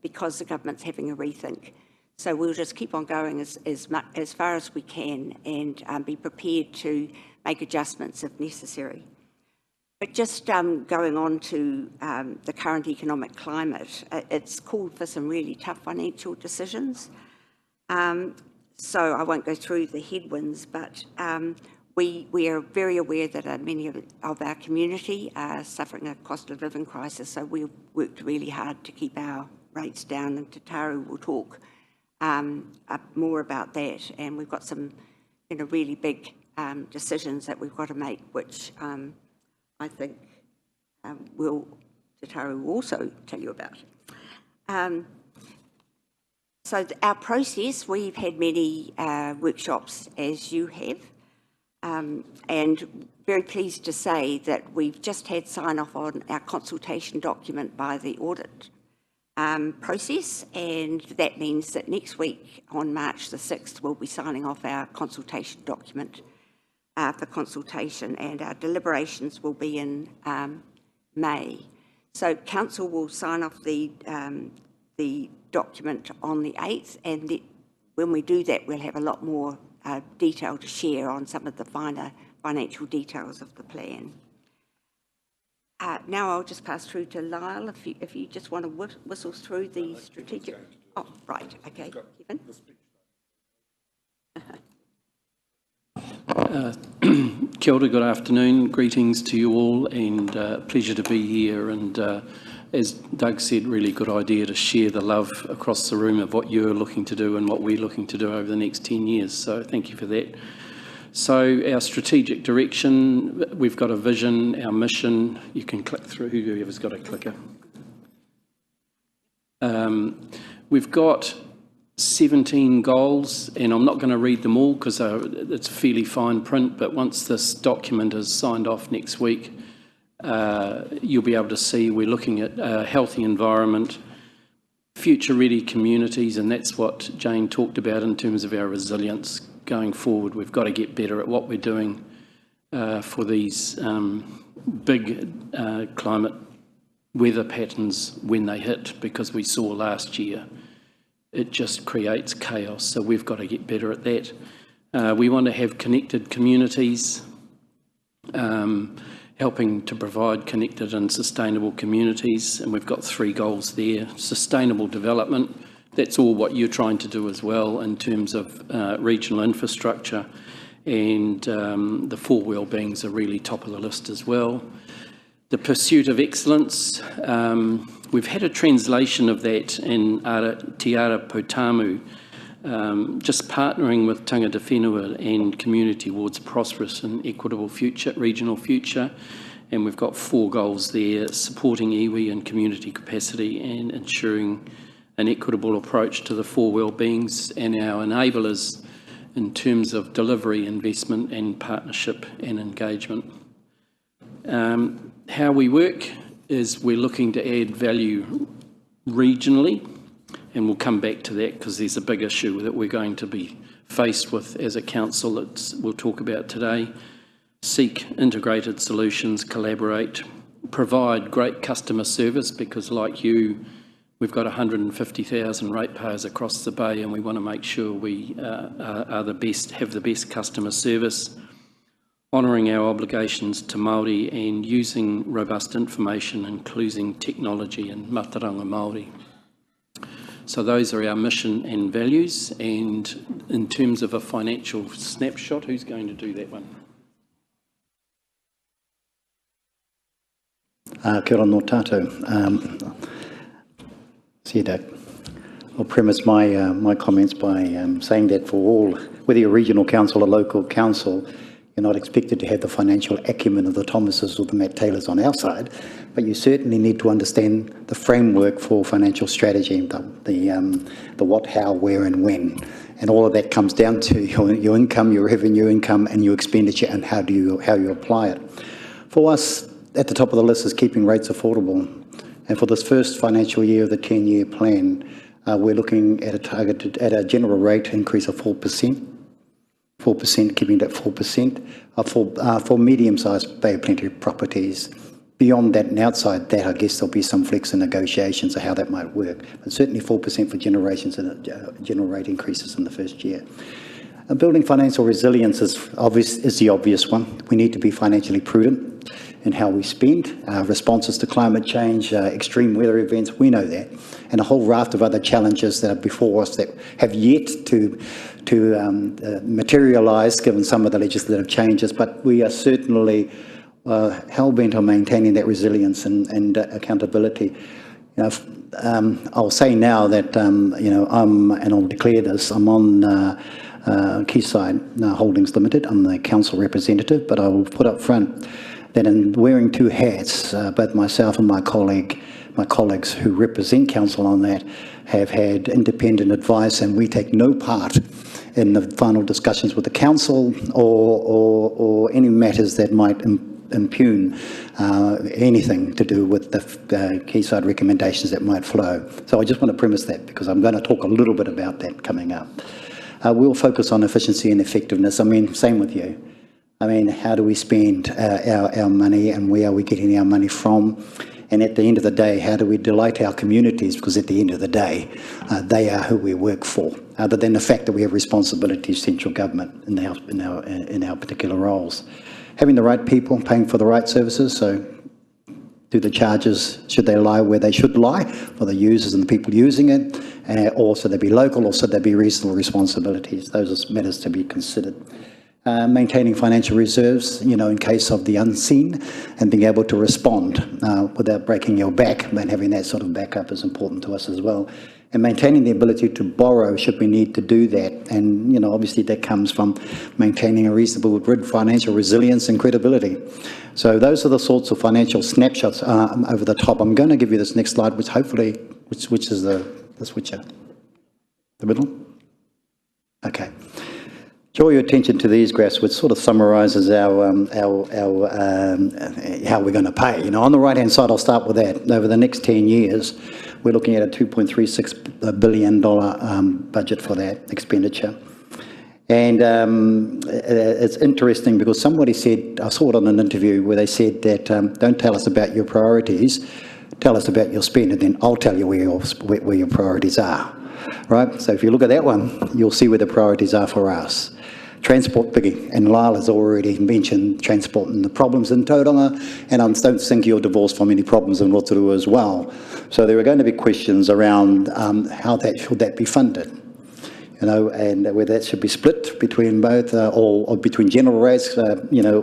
because the government's having a rethink. So we'll just keep on going as far as we can and be prepared to make adjustments if necessary. But just going on to the current economic climate, it's called for some really tough financial decisions. So I won't go through the headwinds, but we are very aware that many of our community are suffering a cost of living crisis, so we've worked really hard to keep our rates down, and Te Taru will talk more about that, and we've got some really big decisions that we've got to make, which I think Tataru will also tell you about. So our process, we've had many workshops as you have, and very pleased to say that we've just had sign off on our consultation document by the audit process, and that means that next week on March the 6th we'll be signing off our consultation document for consultation, and our deliberations will be in May. So council will sign off the document on the 8th, and when we do that we'll have a lot more detail to share on some of the finer financial details of the plan. Now I'll just pass through to Lyle if you just want to whistle through the strategic. Oh, right, okay, Kevin. Kia ora, good afternoon, greetings to you all, and pleasure to be here. And as Doug said, really good idea to share the love across the room of what you're looking to do and what we're looking to do over the next 10 years. So thank you for that. So our strategic direction, we've got a vision, our mission. You can click through, whoever's got a clicker. We've got 17 goals, and I'm not going to read them all because it's fairly fine print, but once this document is signed off next week, you'll be able to see we're looking at a healthy environment, future-ready communities, and that's what Jane talked about in terms of our resilience going forward. We've got to get better at what we're doing for these big climate weather patterns when they hit, because we saw last year it just creates chaos, so we've got to get better at that. We want to have connected communities, helping to provide connected and sustainable communities, and we've got 3 goals there. Sustainable development, that's all what you're trying to do as well in terms of regional infrastructure, and the 4 well-beings are really top of the list as well. The pursuit of excellence, we've had a translation of that in Te Ara Potamu, just partnering with tangata whenua and community towards prosperous and equitable future, regional future, and we've got 4 goals there: supporting iwi and community capacity and ensuring an equitable approach to the 4 well-beings, and our enablers in terms of delivery, investment and partnership and engagement. How we work is we're looking to add value regionally, and we'll come back to that because there's a big issue that we're going to be faced with as a council that we'll talk about today. Seek integrated solutions, collaborate, provide great customer service, because like you, we've got 150,000 ratepayers across the bay, and we want to make sure we are the best, have the best customer service. Honouring our obligations to Māori and using robust information, including technology and mataranga Māori. So those are our mission and values. And in terms of a financial snapshot, who's going to do that one? Kia ora no tātou. I'll premise my comments by saying that for all, whether you're a regional council or local council, you're not expected to have the financial acumen of the Thomases or the Matt Taylors on our side, but you certainly need to understand the framework for financial strategy, the what, how, where and when. And all of that comes down to your income, your revenue income and your expenditure, and how you apply it. For us, at the top of the list is keeping rates affordable. And for this first financial year of the 10-year plan, we're looking at a general rate increase of 4%. 4%, keeping that 4% for medium-sized Bay of Plenty properties. Beyond that and outside that, I guess there'll be some flex in negotiations of how that might work. But certainly 4% for generations and general rate increases in the first year. Building financial resilience is the obvious one. We need to be financially prudent in how we spend. Responses to climate change, extreme weather events, we know that. And a whole raft of other challenges that are before us that have yet to materialise given some of the legislative changes, but we are certainly hell-bent on maintaining that resilience and accountability. You know, I'll say now that, you know, and I'll declare this, I'm on Quayside Holdings Limited. I'm the council representative, but I will put up front that in wearing two hats, both myself and my colleagues who represent council on that have had independent advice, and we take no part in the final discussions with the council or any matters that might impugn anything to do with the Quayside recommendations that might flow. So I just want to premise that, because I'm going to talk a little bit about that coming up. We'll focus on efficiency and effectiveness. I mean, same with you. I mean, how do we spend our money, and where are we getting our money from? And at the end of the day, how do we delight our communities? Because at the end of the day, they are who we work for, other than the fact that we have responsibilities, central government, in our particular roles. Having the right people, paying for the right services, so do the charges, should they lie where they should lie for the users and the people using it, or should they be local, or should they be reasonable responsibilities? Those are matters to be considered. Maintaining financial reserves, you know, in case of the unseen, and being able to respond without breaking your back, and having that sort of backup is important to us as well. And maintaining the ability to borrow should we need to do that. And, you know, obviously that comes from maintaining a reasonable grid, financial resilience and credibility. So those are the sorts of financial snapshots over the top. I'm going to give you this next slide, which hopefully, which is the switcher. The middle? Okay. Draw your attention to these graphs, which sort of summarises our how we're going to pay. You know, on the right-hand side, I'll start with that. Over the next 10 years, we're looking at a $2.36 billion budget for that expenditure. And it's interesting because somebody said, I saw it on an interview where they said that don't tell us about your priorities, tell us about your spend, and then I'll tell you where your priorities are. Right? So if you look at that one, you'll see where the priorities are for us. Transport biggie, and Lala's already mentioned transport and the problems in Tauranga, and I don't think you're divorced from any problems in Rotorua as well. So there are going to be questions around how should that be funded, you know, and whether that should be split between both, or between general rates, you know,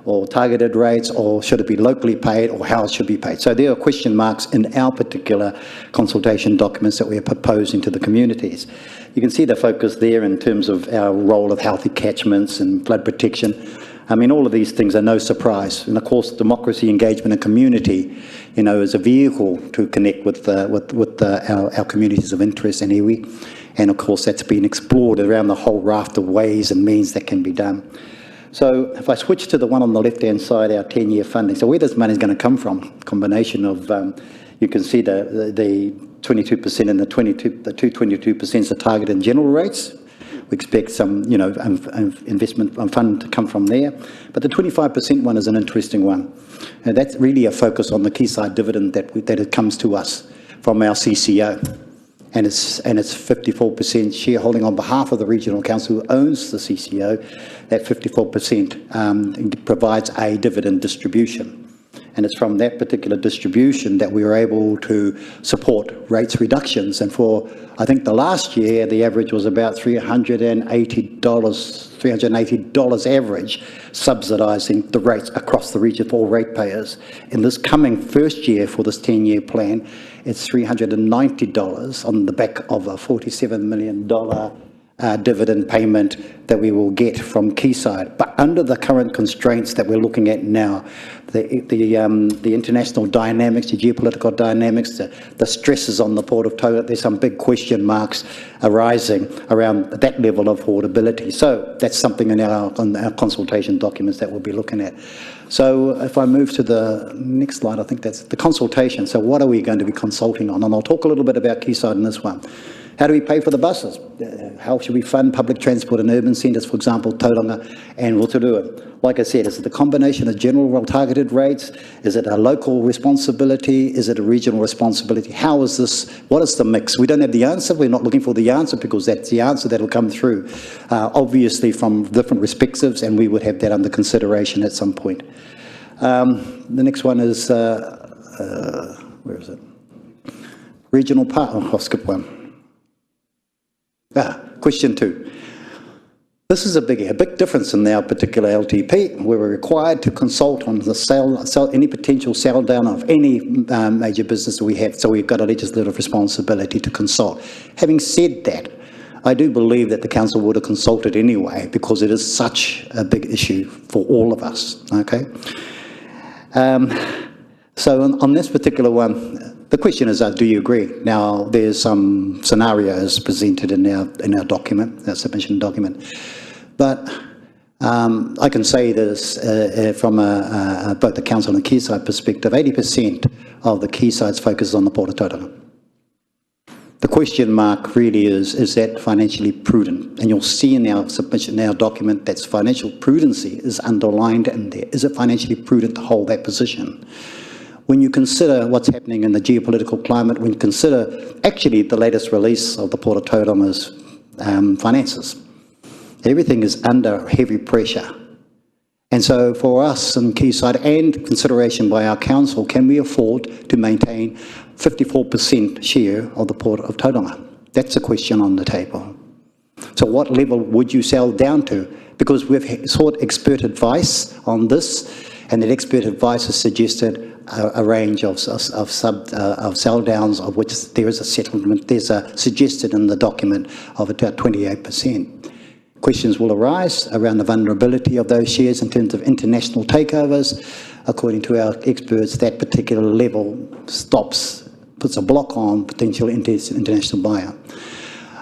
or targeted rates, or should it be locally paid, or how it should be paid. So there are question marks in our particular consultation documents that we are proposing to the communities. You can see the focus there in terms of our role of healthy catchments and flood protection. I mean, all of these things are no surprise. And of course, democracy, engagement and community, you know, is a vehicle to connect with our communities of interest and iwi. And of course, that's been explored around the whole raft of ways and means that can be done. So if I switch to the one on the left-hand side, our 10-year funding. So where this money is going to come from, combination of, you can see the 22% and the 22% is the target in general rates. We expect some, you know, investment fund to come from there. But the 25% one is an interesting one. And that's really a focus on the Quayside dividend that it comes to us from our CCO. And it's 54% shareholding on behalf of the regional council who owns the CCO. That 54% provides a dividend distribution. And it's from that particular distribution that we were able to support rates reductions. And for, I think the last year, the average was about $380 average, subsidising the rates across the region for all ratepayers. In this coming first year for this 10-year plan, it's $390 on the back of a $47 million dividend payment that we will get from Quayside. But under the current constraints that we're looking at now, the international dynamics, the geopolitical dynamics, the stresses on the Port of Tauranga, there's some big question marks arising around that level of affordability. So that's something in our consultation documents that we'll be looking at. So if I move to the next slide, I think that's the consultation. So what are we going to be consulting on? And I'll talk a little bit about Quayside in this one. How do we pay for the buses? How should we fund public transport in urban centres, for example, Tauranga and Rotorua? Like I said, is it the combination of general targeted rates? Is it a local responsibility? Is it a regional responsibility? How is this? What is the mix? We don't have the answer. We're not looking for the answer because that's the answer that will come through, obviously from different perspectives, and we would have that under consideration at some point. The next one is, where is it? Regional part, I'll skip one. Question 2. This is a big difference in our particular LTP. We were required to consult on the any potential sell down of any major business we have, so we've got a legislative responsibility to consult. Having said that, I do believe that the council would have consulted anyway because it is such a big issue for all of us, okay? So on this particular one, the question is, do you agree? Now, there's some scenarios presented in our document, our submission document, but I can say this from both the council and quayside perspective, 80% of the quaysides focus on the Port of Tauranga. The question mark really is that financially prudent? And you'll see in our submission, in our document, that financial prudency is underlined in there. Is it financially prudent to hold that position? When you consider what's happening in the geopolitical climate, when you consider actually the latest release of the Port of Tauranga's finances, everything is under heavy pressure. And so for us in Quayside and consideration by our council, can we afford to maintain 54% share of the Port of Tauranga? That's a question on the table. So what level would you sell down to? Because we've sought expert advice on this, and that expert advice has suggested a range of sell downs, of which there is a settlement. There's a suggested in the document of about 28%. Questions will arise around the vulnerability of those shares in terms of international takeovers. According to our experts, that particular level puts a block on potential international buyer.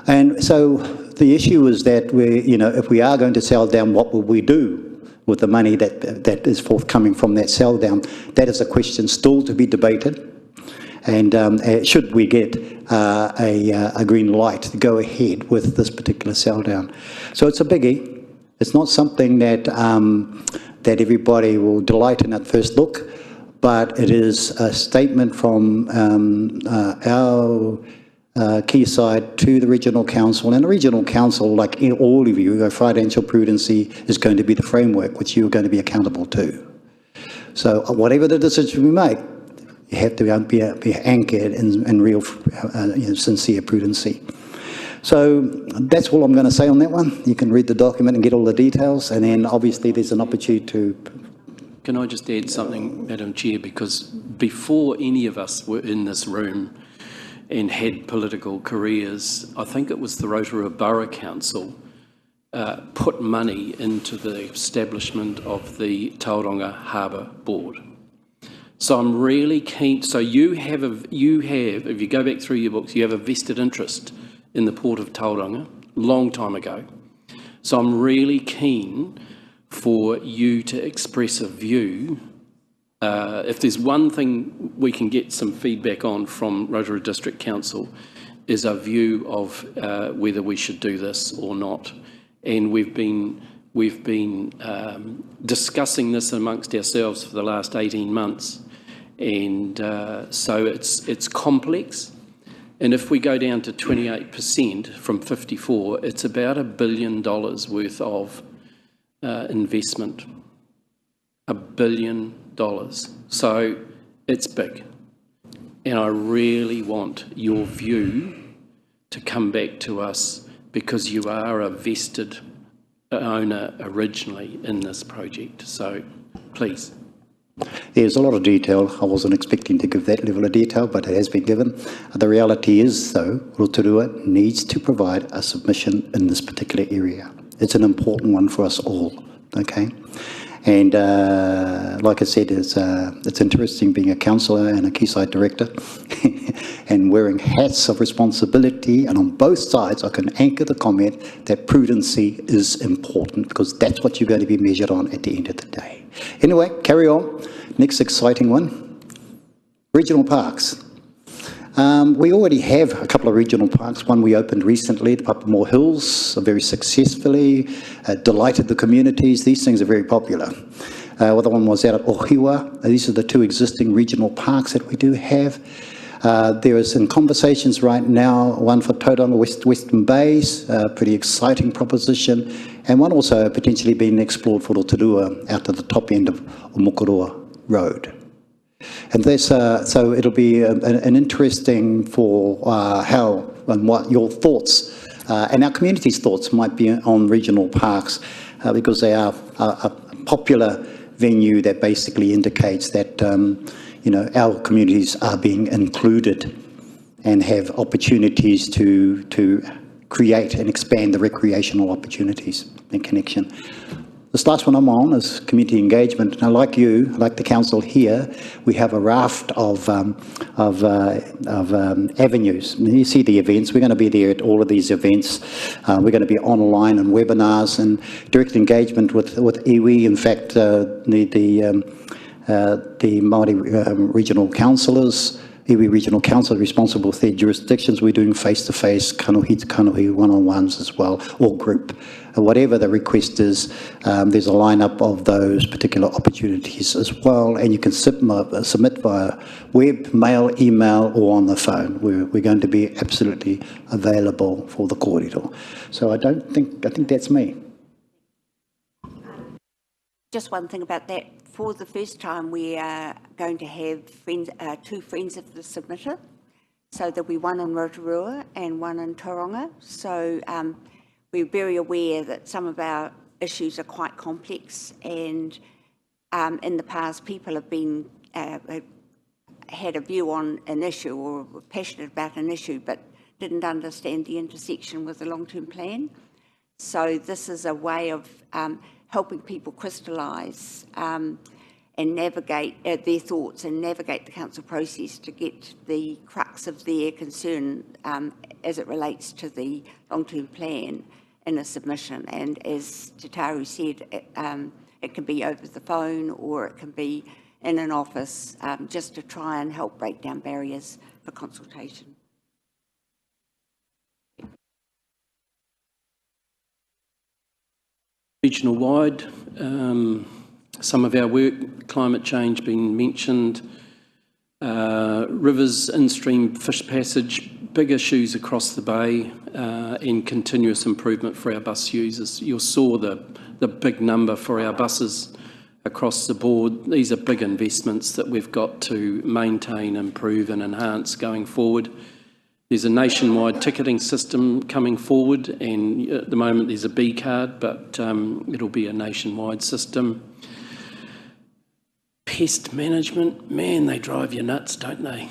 And so the issue is that if we are going to sell down, what will we do with the money that is forthcoming from that sell down? That is a question still to be debated. And should we get a green light to go ahead with this particular sell down? So it's a biggie. It's not something that that everybody will delight in at first look, but it is a statement from our quayside to the regional council, and the regional council, like all of you, financial prudency is going to be the framework which you're going to be accountable to. So whatever the decision we make, you have to be anchored in real sincere prudency. So that's all I'm going to say on that one. You can read the document and get all the details, and then obviously there's an opportunity to... Can I just add something, Madam Chair, because before any of us were in this room and had political careers, I think it was the Rotorua Borough Council put money into the establishment of the Tauranga Harbour Board. So I'm really keen. So you have, if you go back through your books, you have a vested interest in the Port of Tauranga, long time ago. So I'm really keen for you to express a view. If there's one thing we can get some feedback on from Rotorua District Council, is a view of whether we should do this or not. And we've been discussing this amongst ourselves for the last 18 months. And so it's complex. And if we go down to 28% from 54, it's about $1 billion worth of investment. $1 billion. So it's big. And I really want your view to come back to us, because you are a vested owner originally in this project. So please. There's a lot of detail. I wasn't expecting to give that level of detail, but it has been given. The reality is, though, Rotorua needs to provide a submission in this particular area. It's an important one for us all, okay? And like I said, it's interesting being a councillor and a quayside director and wearing hats of responsibility. And on both sides, I can anchor the comment that prudency is important, because that's what you're going to be measured on at the end of the day. Anyway, carry on. Next exciting one, regional parks. We already have a couple of regional parks. One we opened recently, the Papamore Hills, very successfully, delighted the communities. These things are very popular. The other one was out at Rotorua. These are the two existing regional parks that we do have. There is in conversations right now, one for Tauranga Western Bays, pretty exciting proposition, and one also potentially being explored for Rotorua out to the top end of Omokoroa Road. And there's, so it'll be an interesting for how and what your thoughts And our community's thoughts might be on regional parks because they are a popular venue that basically indicates that our communities are being included and have opportunities to create and expand the recreational opportunities and connection. This last one I'm on is community engagement. And like you, like the council here, we have a raft of avenues. And you see the events. We're going to be there at all of these events. We're going to be online and webinars and direct engagement with iwi. In fact, the Māori regional councillors, iwi regional councillors responsible for their jurisdictions, we're doing face-to-face kanohi to kanohi one-on-ones as well, or group. Whatever the request is, there's a lineup of those particular opportunities as well, and you can submit via web, mail, email, or on the phone. We're going to be absolutely available for the kōrero. So I think that's me. Just one thing about that. For the first time, we are going to have two friends of the submitter. So there'll be one in Rotorua and one in Tauranga. So we're very aware that some of our issues are quite complex, and in the past people have been had a view on an issue or were passionate about an issue but didn't understand the intersection with the long-term plan. So this is a way of helping people crystallise and navigate their thoughts and navigate the council process to get the crux of their concern as it relates to the long-term plan in a submission. And as Tataru said, it can be over the phone or it can be in an office, just to try and help break down barriers for consultation. Regional wide, some of our work, climate change being mentioned, rivers, in-stream fish passage, big issues across the bay, and continuous improvement for our bus users. You saw the big number for our buses across the board. These are big investments that we've got to maintain, improve and enhance going forward. There's a nationwide ticketing system coming forward, and at the moment there's a B card, but it'll be a nationwide system. Pest management, man, they drive you nuts, don't they?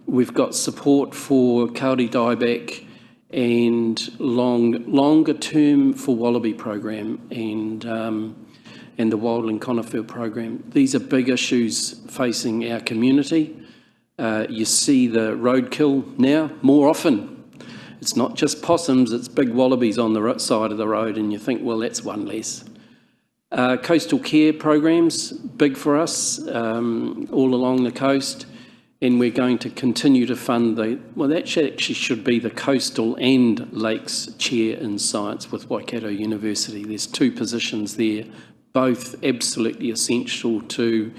We've got support for kauri dieback and longer term for wallaby program and the wildling conifer program. These are big issues facing our community. You see the roadkill now more often. It's not just possums, it's big wallabies on the side of the road, and you think, well, that's one less. Coastal care programs, big for us, all along the coast, and we're going to continue to fund that actually should be the Coastal and Lakes Chair in Science with Waikato University. There's two positions there, both absolutely essential to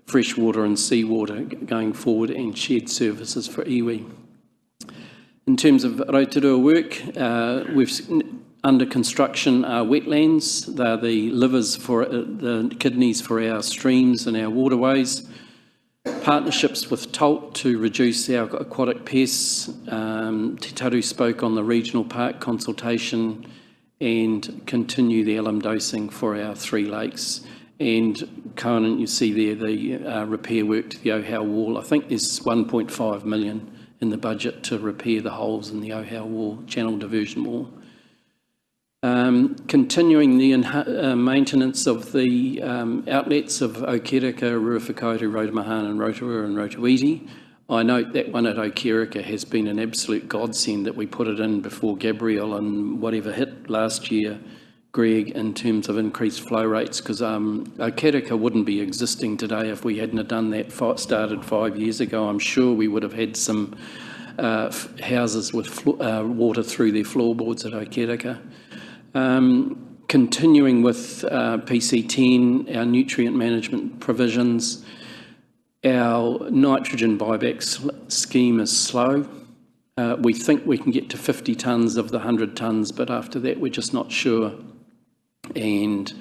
freshwater and seawater going forward, and shared services for iwi. In terms of Rotorua work, we've under construction are wetlands. They're the livers for the kidneys for our streams and our waterways. Partnerships with TALT to reduce our aquatic pests. Te spoke on the regional park consultation, and continue the alum dosing for our 3 lakes. And Conan, you see there the repair work to the Ohau wall. I think there's 1.5 million in the budget to repair the holes in the Ohau wall, channel diversion wall. Continuing the maintenance of the outlets of Okereka, Ruafikoto, Rotomahana and Rotorua and Rotoiti. I note that one at Okereka has been an absolute godsend that we put it in before Gabriel and whatever hit last year, Greg, in terms of increased flow rates, because Okereka wouldn't be existing today if we hadn't have done that, started 5 years ago. I'm sure we would have had some houses with water through their floorboards at Okereka. Continuing with PC10, our nutrient management provisions, our nitrogen buyback scheme is slow. We think we can get to 50 tonnes of the 100 tonnes, but after that we're just not sure. And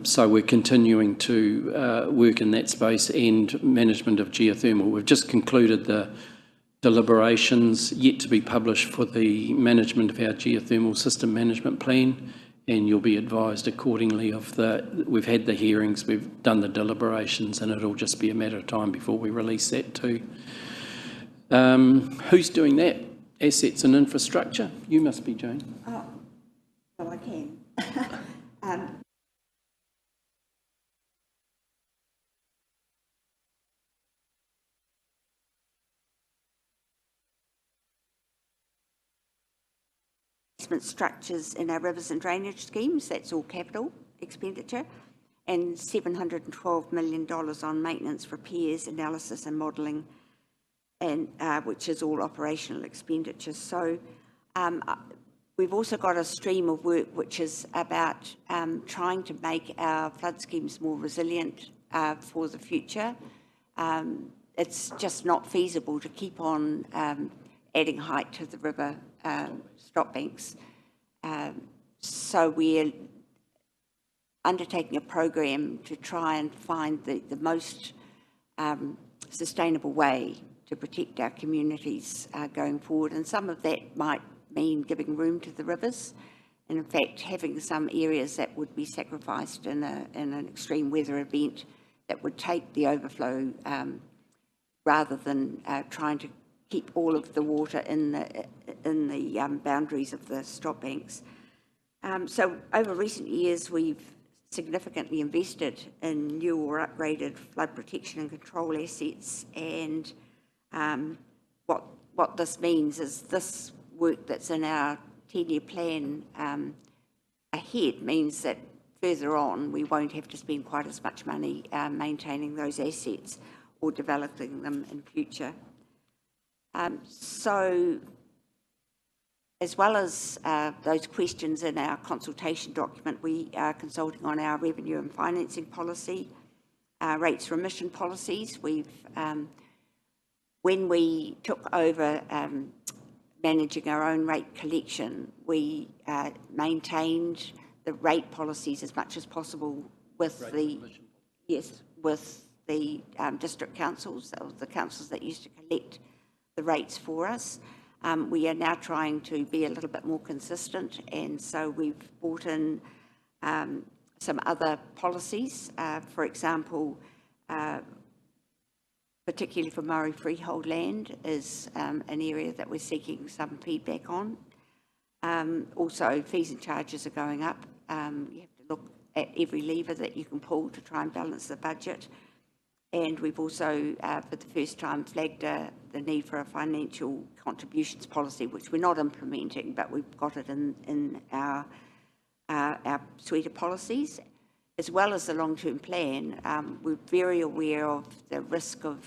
so we're continuing to work in that space, and management of geothermal. We've just concluded the deliberations yet to be published for the management of our geothermal system management plan, and you'll be advised accordingly of we've had the hearings, we've done the deliberations, and it'll just be a matter of time before we release that too. Who's doing that? Assets and infrastructure? You must be, Jane. Oh, well, I can. Structures in our rivers and drainage schemes, that's all capital expenditure, and $712 million on maintenance, repairs, analysis and modelling, and which is all operational expenditure. So we've also got a stream of work which is about trying to make our flood schemes more resilient for the future. It's just not feasible to keep on adding height to the river stop banks. So we're undertaking a program to try and find the most sustainable way to protect our communities going forward. And some of that might mean giving room to the rivers, and in fact having some areas that would be sacrificed in an extreme weather event that would take the overflow rather than trying to keep all of the water in the boundaries of the stop banks. So over recent years, we've significantly invested in new or upgraded flood protection and control assets, and what this means is this work that's in our 10-year plan ahead means that further on we won't have to spend quite as much money maintaining those assets or developing them in future. So, as well as those questions in our consultation document, we are consulting on our revenue and financing policy, rates for emission policies. When we took over managing our own rate collection, we maintained the rate policies as much as possible with with the district councils, the councils that used to collect the rates for us. We are now trying to be a little bit more consistent, and so we've brought in some other policies. For example, particularly for Maori freehold land is an area that we're seeking some feedback on. Also, fees and charges are going up. You have to look at every lever that you can pull to try and balance the budget. And we've also, for the first time, flagged the need for a financial contributions policy, which we're not implementing, but we've got it in our suite of policies. As well as the long-term plan, we're very aware of the risk of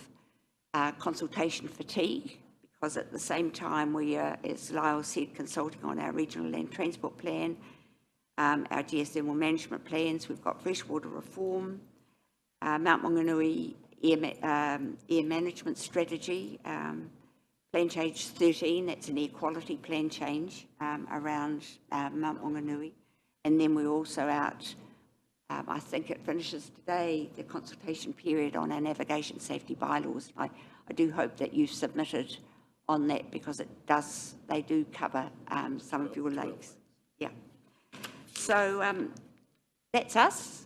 consultation fatigue, because at the same time we are, as Lyle said, consulting on our regional land transport plan, our geothermal management plans. We've got freshwater reform, Mount Maunganui air management strategy, plan change 13, that's an air quality plan change around Mount Maunganui. And then we're also out, I think it finishes today, the consultation period on our navigation safety bylaws. I do hope that you've submitted on that, because they do cover some of your lakes. Yeah. So that's us.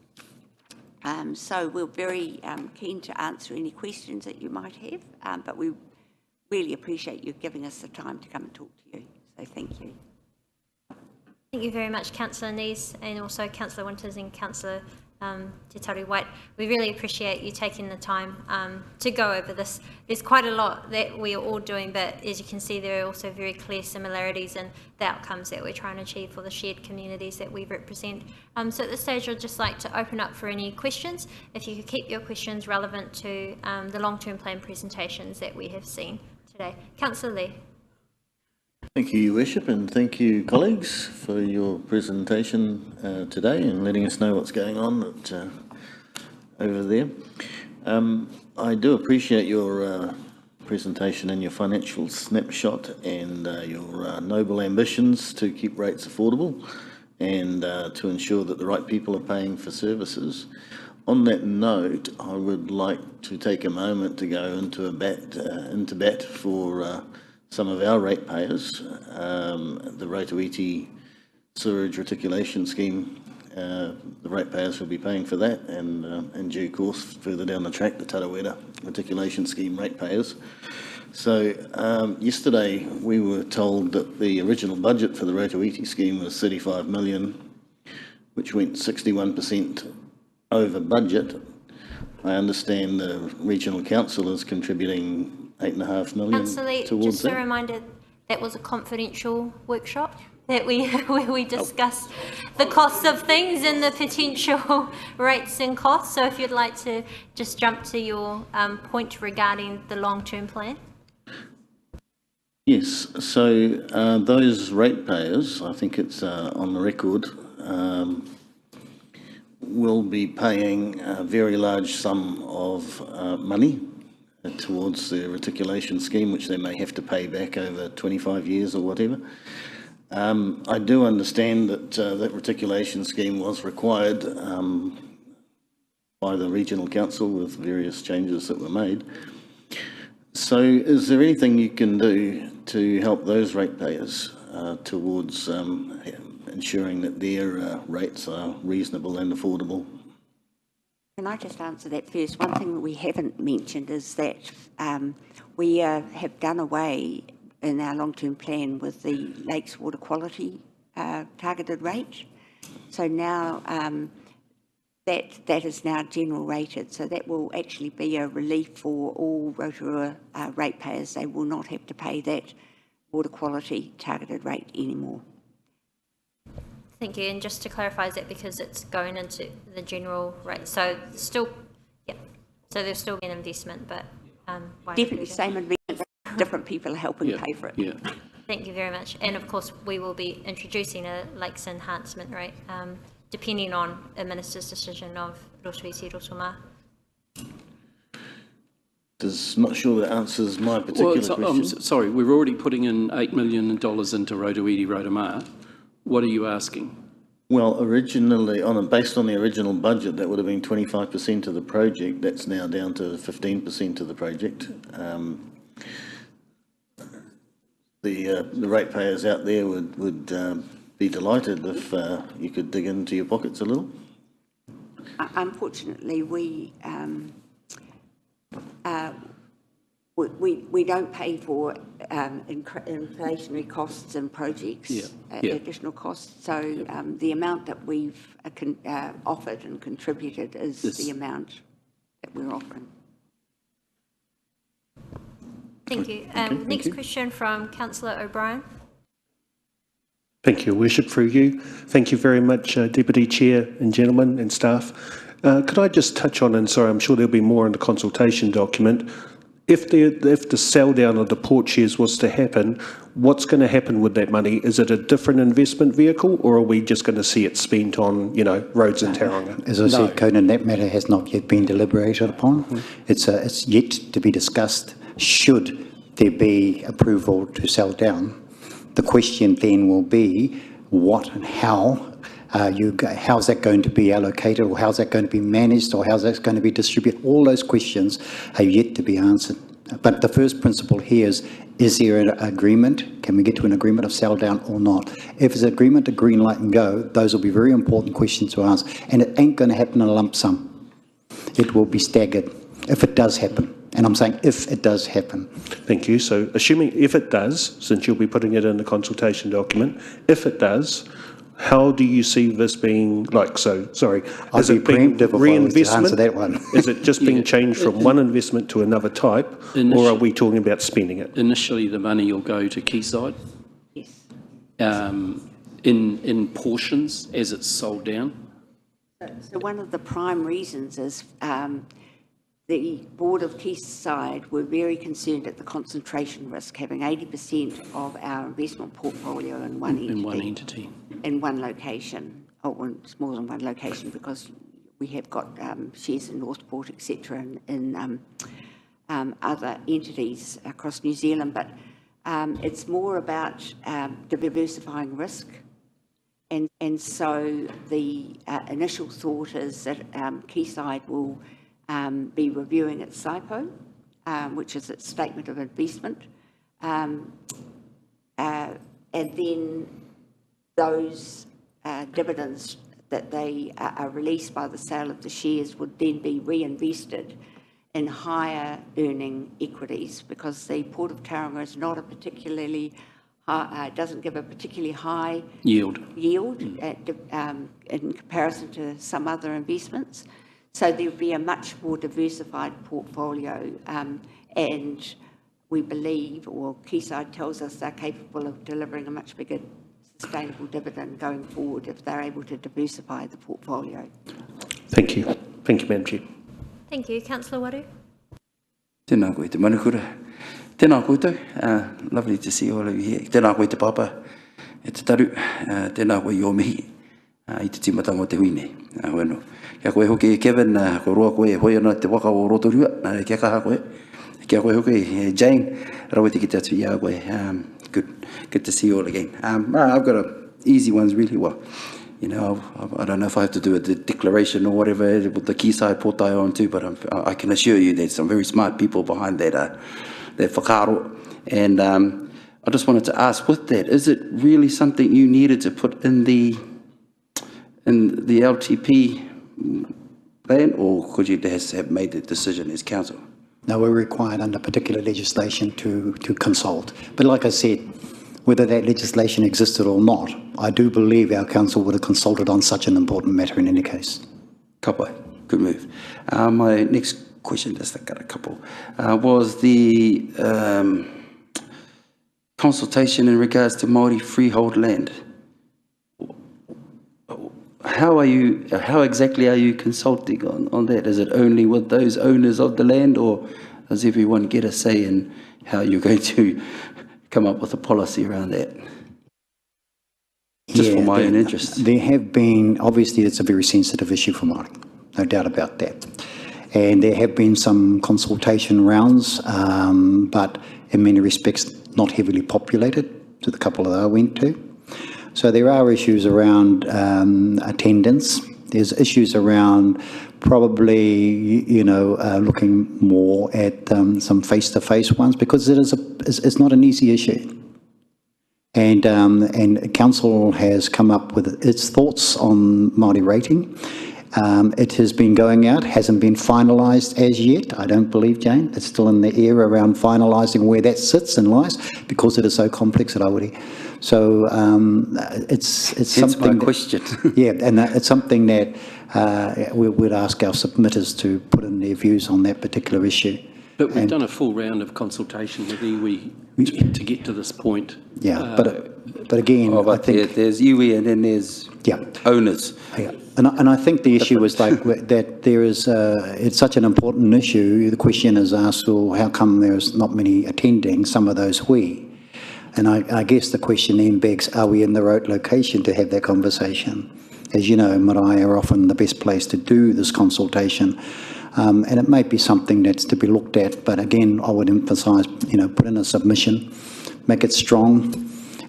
So we're very keen to answer any questions that you might have, but we really appreciate you giving us the time to come and talk to you. So thank you. Thank you very much, Councillor Nees, and also Councillor Winters and Councillor Te Taru White. We really appreciate you taking the time to go over this. There's quite a lot that we are all doing, but as you can see, there are also very clear similarities in the outcomes that we're trying to achieve for the shared communities that we represent. So at this stage, I'd just like to open up for any questions. If you could keep your questions relevant to the long-term plan presentations that we have seen today. Councillor Lee. Thank you, Your Worship, and thank you, colleagues, for your presentation today and letting us know what's going on over there. I do appreciate your presentation and your financial snapshot and your noble ambitions to keep rates affordable and to ensure that the right people are paying for services. On that note, I would like to take a moment to go into bat for some of our ratepayers. The Rotorua Sewerage Reticulation Scheme, the ratepayers will be paying for that, and in due course, further down the track, the Tarawera Reticulation Scheme ratepayers. So yesterday we were told that the original budget for the Rotorua scheme was 35 million, which went 61% over budget. I understand the regional council is contributing 8.5 million Councillor, towards just a reminder, that was a confidential workshop that where we discussed the costs of things and the potential rates and costs. So if you'd like to just jump to your point regarding the long-term plan. Yes, so those ratepayers, I think it's on the record, will be paying a very large sum of money towards the reticulation scheme, which they may have to pay back over 25 years or whatever. I do understand that that reticulation scheme was required by the regional council with various changes that were made. So is there anything you can do to help those ratepayers towards ensuring that their rates are reasonable and affordable? Can I just answer that first? One thing that we haven't mentioned is that we have done away in our long-term plan with the Lakes water quality targeted rate. So now that is now general rated. So that will actually be a relief for all Rotorua ratepayers. They will not have to pay that water quality targeted rate anymore. Thank you. And just to clarify, is that because it's going into the general rate? So still, yeah. So there'll still be an investment, but definitely same investment. Different people are helping pay for it. Yeah. Thank you very much. And of course, we will be introducing a lakes enhancement rate, depending on a minister's decision of Rotorua, Rotorua. Not sure that answers my particular question. Sorry, we're already putting in $8 million into Rotorua, Rotorua. What are you asking? Well, originally, based on the original budget, that would have been 25% of the project. That's now down to 15% of the project. The ratepayers out there would be delighted if you could dig into your pockets a little. Unfortunately, we don't pay for inflationary costs and projects, additional costs. So the amount that we've offered and contributed is the amount that we're offering. Thank you. Next question from Councillor O'Brien. Thank you, Worship, through you. Thank you very much, Deputy Chair and gentlemen and staff. Could I just touch on, and sorry, I'm sure there'll be more in the consultation document, if the sell down of the port shares was to happen, what's going to happen with that money? Is it a different investment vehicle, or are we just going to see it spent on, roads in Tauranga? As I said, Conan, that matter has not yet been deliberated upon. It's yet to be discussed. Should there be approval to sell down, the question then will be what and how. How's that going to be allocated, or how's that going to be managed, or how's that going to be distributed? All those questions are yet to be answered. But the first principle here is there an agreement? Can we get to an agreement of sell down or not? If there's an agreement to green light and go, those will be very important questions to ask. And it ain't going to happen in a lump sum. It will be staggered if it does happen. And I'm saying if it does happen. Thank you. So assuming if it does, since you'll be putting it in the consultation document, if it does, how do you see this being is it being reinvestment? Answer that one. Is it just being changed from one investment to another type, or are we talking about spending it? Initially, the money will go to Quayside. Yes. In portions as it's sold down. So one of the prime reasons is the Board of Quayside were very concerned at the concentration risk, having 80% of our investment portfolio in one entity. In one location, or it's more than one location, because we have got shares in Northport, etc., in other entities across New Zealand. But it's more about diversifying risk And so the initial thought is that Quayside will be reviewing its SIPO, which is its Statement of Investment. And then those dividends that they are released by the sale of the shares would then be reinvested in higher earning equities, because the Port of Tauranga is not a particularly doesn't give a particularly high yield in comparison to some other investments. So there would be a much more diversified portfolio, and we believe, or Quayside tells us, they're capable of delivering a much bigger sustainable dividend going forward if they're able to diversify the portfolio. Thank you. Thank you, Madam Chair. Thank you. Councillor Waru. Tēnā koe te manukura. Tēnā koutou. Lovely to see all of you here. Tēnā koe te papa e te taru. Tēnā koe I o mihi. I te timatanga o te hui nei. Bueno. Kia koe hoki e Kevin, ko roa koe e hoi ana te waka o Rotorua. Kia kaha koe. Kia koe hoki e Jane. Rawe te ki te atu ia koe. Good to see you all again. I've got easy ones really. Well, you know, I don't know if I have to do a declaration or whatever with the Quayside Portai on too, but I can assure you there's some very smart people behind that whakaaro. And I just wanted to ask, with that, is it really something you needed to put in the LTP plan, or could you have made the decision as council? No, we're required under particular legislation to consult. But like I said, whether that legislation existed or not, I do believe our council would have consulted on such an important matter in any case. Kapai, good move. My next question, just got a couple, was the consultation in regards to Māori freehold land. How exactly are you consulting on that? Is it only with those owners of the land, or does everyone get a say in how you're going to come up with a policy around that? Just for my own interest. There have been, obviously it's a very sensitive issue for Māori, no doubt about that. And there have been some consultation rounds, but in many respects not heavily populated, to the couple that I went to. So there are issues around attendance. There's issues around probably, looking more at some face-to-face ones, because it's not an easy issue. And council has come up with its thoughts on Māori rating. It has been going out, hasn't been finalised as yet, I don't believe, Jane. It's still in the air around finalising where that sits and lies, because it is so complex at Aori. So it's something. My question. Yeah, and it's something that we would ask our submitters to put in their views on that particular issue. But we've done a full round of consultation with iwi to get to this point. Yeah, but again, I think there's iwi and then there's owners. Yeah, and I think the issue is like that there is it's such an important issue. The question is asked, well, how come there's not many attending some of those hui? And I guess the question then begs, are we in the right location to have that conversation? As you know, marae are often the best place to do this consultation. And it may be something that's to be looked at, but again, I would emphasise, put in a submission, make it strong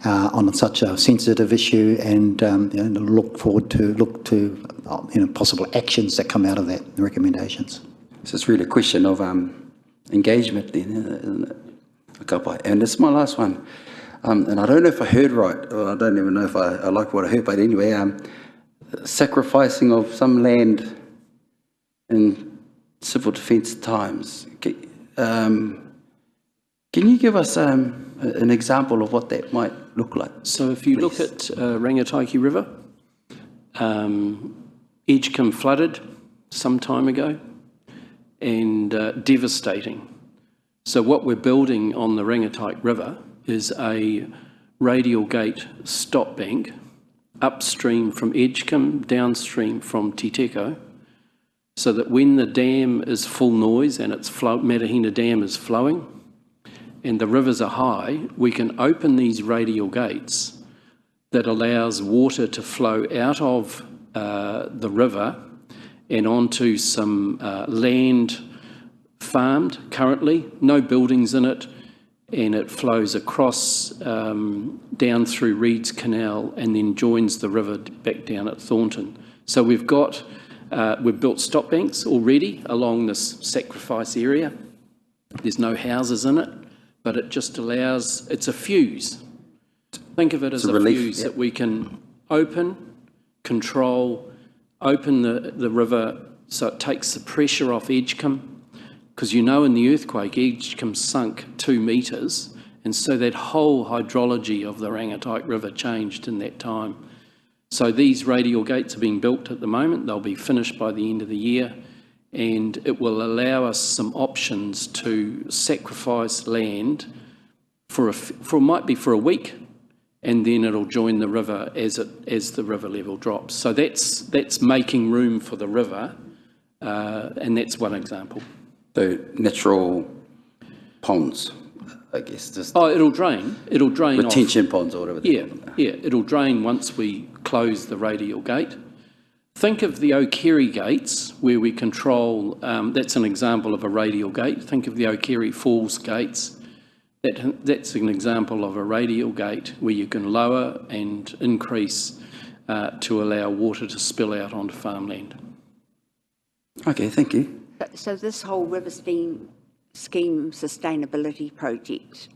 on such a sensitive issue, and look to possible actions that come out of that, the recommendations. So it's really a question of engagement then, isn't it? And this is my last one. And I don't know if I heard right, or I don't even know if I like what I heard, but anyway, sacrificing of some land in civil defence times. Can you give us an example of what that might look like? So if you look at Rangataiki River, Edgecombe flooded some time ago, and devastating. So what we're building on the Rangataiki River is a radial gate stop bank upstream from Edgecombe, downstream from Titeko, so that when the dam is full noise and it's Matahina Dam is flowing and the rivers are high, we can open these radial gates that allows water to flow out of the river and onto some land farmed currently, no buildings in it, and it flows across down through Reeds Canal and then joins the river back down at Thornton. So we've built stop banks already along this sacrifice area. There's no houses in it, but it just allows, it's a fuse. Think of it as a fuse that we can open, control, open the river so it takes the pressure off Edgecombe, because you know in the earthquake Edgecombe sunk 2 metres, and so that whole hydrology of the Rangataiki River changed in that time. So these radial gates are being built at the moment. They'll be finished by the end of the year, and it will allow us some options to sacrifice land for might be for a week, and then it'll join the river as the river level drops. So that's making room for the river, and that's one example. So natural ponds, I guess. Just it'll drain. It'll drain retention off. Ponds or whatever. Yeah, it'll drain once we close the radial gate. Think of the O'Kerry gates where we control, that's an example of a radial gate. Think of the O'Kerry Falls gates. That's an example of a radial gate where you can lower and increase to allow water to spill out onto farmland. Okay, thank you. So this whole river scheme sustainability project,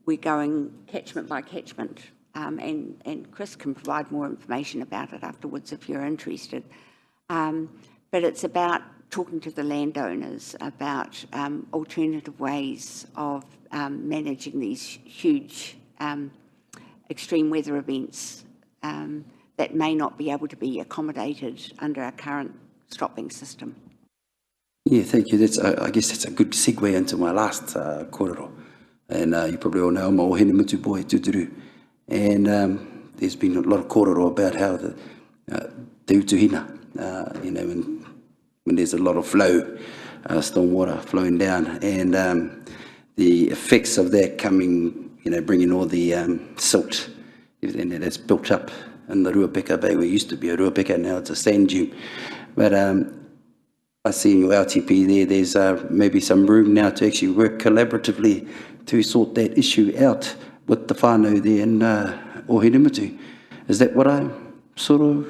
we're going catchment by catchment, and Chris can provide more information about it afterwards if you're interested. But it's about talking to the landowners about alternative ways of managing these huge extreme weather events that may not be able to be accommodated under our current stopping system. Yeah, thank you. I guess that's a good segue into my last kōrero. And you probably all know I'm a Ohene Mutu boy, Tuturu. And there's been a lot of kōrero about how the te utuhina, when there's a lot of flow, storm water flowing down, and the effects of that coming, bringing all the silt, everything that's built up in the Ruapeka Bay, where it used to be a Ruapeka, now it's a sand dune. But I see in your LTP there's maybe some room now to actually work collaboratively to sort that issue out with the whānau there in Ohinemutu. Is that what I sort of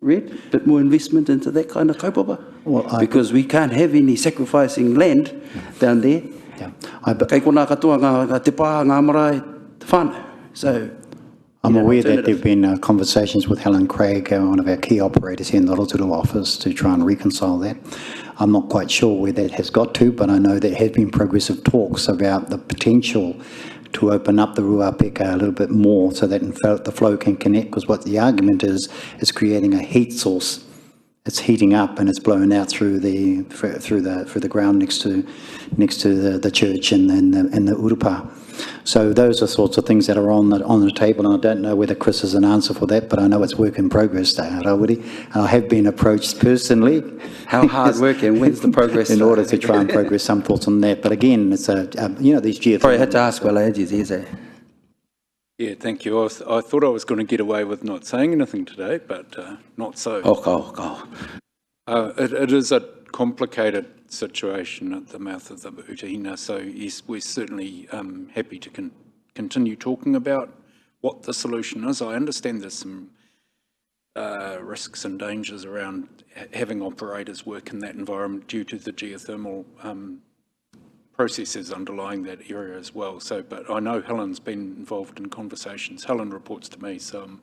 read? A bit more investment into that kind of kaupapa? Well, because we can't have any sacrificing land down there. Yeah. Kei kona katoa ngā te pā, ngā marae, te whānau. So I'm aware that there have been conversations with Helen Craig, one of our key operators here in the Rotorua office, to try and reconcile that. I'm not quite sure where that has got to, but I know there have been progressive talks about the potential to open up the Ruapeka a little bit more so that in fact the flow can connect, because what the argument is creating a heat source. It's heating up and it's blown out through the ground next to the church and the urupa. So those are sorts of things that are on the table, and I don't know whether Chris has an answer for that, but I know it's work in progress there, Rawiri. I have been approached personally. How hard working? When's the progress? In order to try and progress some thoughts on that. But again, it's these geothermal. Sorry, I had to ask while I had you there. Yeah, thank you. I thought I was going to get away with not saying anything today, but not so. It is a complicated situation at the mouth of the Utahina, so yes, we're certainly happy to continue talking about what the solution is. I understand there's some risks and dangers around having operators work in that environment due to the geothermal processes underlying that area as well. So, but I know Helen's been involved in conversations. Helen reports to me, so I'm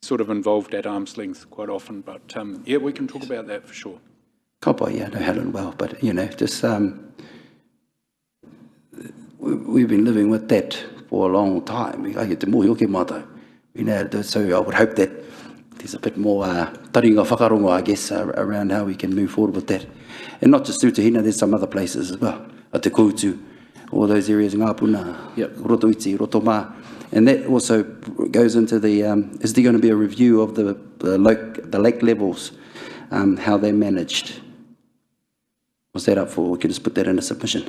sort of involved at arm's length quite often. But yeah, we can talk about that for sure. Kapa, yeah, I know Helen well, but just we've been living with that for a long time. So I would hope that there's a bit more taringa whakarongo, I guess, around how we can move forward with that. And not just Utahina, there's some other places as well. At the Koutu, all those areas, Ngāpuna, Rotoiti, Rotoma. And that also goes into the, is there going to be a review of the lake levels, how they're managed? Was that up for, we can just put that in a submission?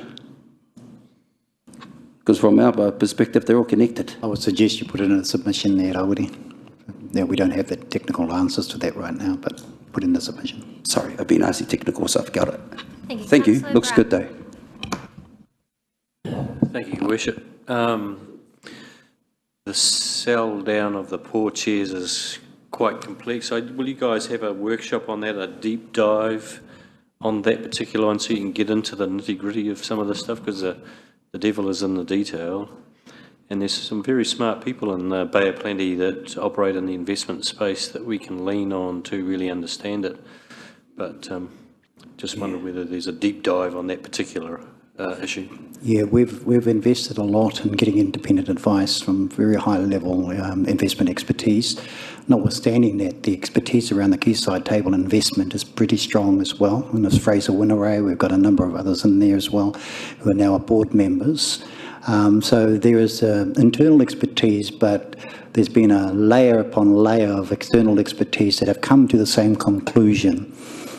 Because from our perspective, they're all connected. I would suggest you put it in a submission there, Rawiri. Yeah, we don't have the technical answers to that right now, but put in the submission. Sorry, I've been asking technical, so I've got it. Thank you. Thank you. Looks good though. Thank you. Your Worship. The sell down of the poor chairs is quite complex. Will you guys have a workshop on that, a deep dive on that particular one, so you can get into the nitty-gritty of some of the stuff, because the devil is in the detail. And there's some very smart people in the Bay of Plenty that operate in the investment space that we can lean on to really understand it. But just wonder whether there's a deep dive on that particular issue. Yeah, we've invested a lot in getting independent advice from very high level investment expertise. Notwithstanding that, the expertise around the Quayside table investment is pretty strong as well. And there's Fraser Winneray, we've got a number of others in there as well who are now board members. So there is internal expertise, but there's been a layer upon layer of external expertise that have come to the same conclusion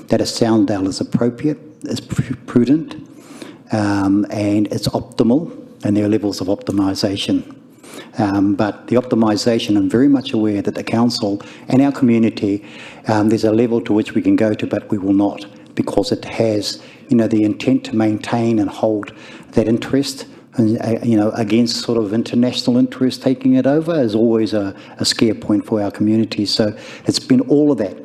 that a sound dial is appropriate, is prudent, and it's optimal, and there are levels of optimisation. But the optimisation, I'm very much aware that the council and our community, there's a level to which we can go to, but we will not, because it has, the intent to maintain and hold that interest, and, against sort of international interest taking it over is always a scare point for our community. So it's been all of that.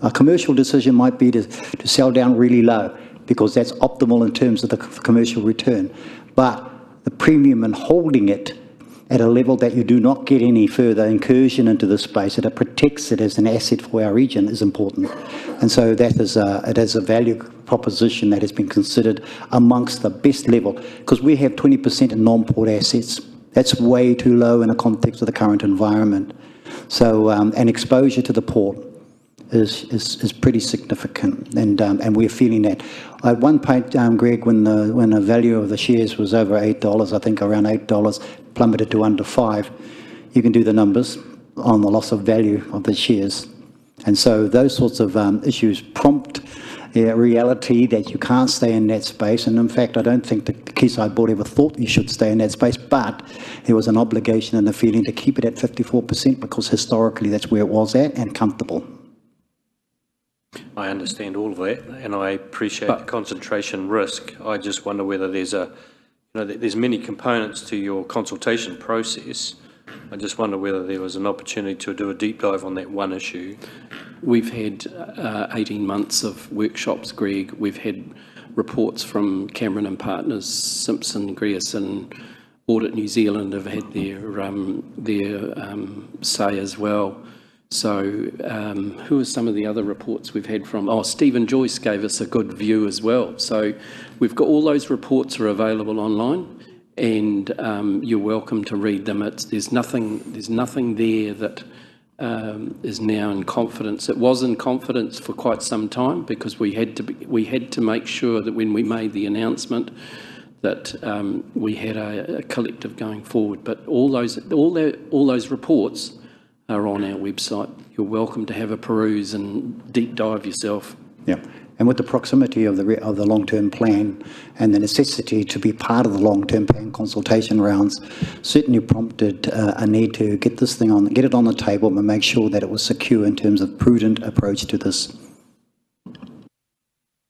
A commercial decision might be to sell down really low, because that's optimal in terms of the commercial return. But the premium in holding it at a level that you do not get any further incursion into the space, that it protects it as an asset for our region, is important. And so that is it is a value proposition that has been considered amongst the best level, because we have 20% in non-port assets. That's way too low in the context of the current environment. So an exposure to the port is pretty significant, and we're feeling that. At one point, Greg, when the value of the shares was over $8, I think around $8, plummeted to under $5, you can do the numbers on the loss of value of the shares. And so those sorts of issues prompt reality that you can't stay in that space. And in fact, I don't think the Quayside board ever thought you should stay in that space, but there was an obligation and a feeling to keep it at 54%, because historically that's where it was at and comfortable. I understand all of that, and I appreciate the concentration risk. I just wonder whether there's there's many components to your consultation process. I just wonder whether there was an opportunity to do a deep dive on that one issue. We've had 18 months of workshops, Greg. We've had reports from Cameron and Partners, Simpson, Grierson, Audit New Zealand have had their say as well. So who are some of the other reports we've had from? Oh, Stephen Joyce gave us a good view as well. So we've got all those reports are available online, and you're welcome to read them. There's nothing there that is now in confidence. It was in confidence for quite some time, because we had to make sure that when we made the announcement that we had a collective going forward. But all those reports are on our website. You're welcome to have a peruse and deep dive yourself. Yeah, and with the proximity of the long-term plan and the necessity to be part of the long-term plan consultation rounds, certainly prompted a need to get this thing get it on the table, and make sure that it was secure in terms of prudent approach to this.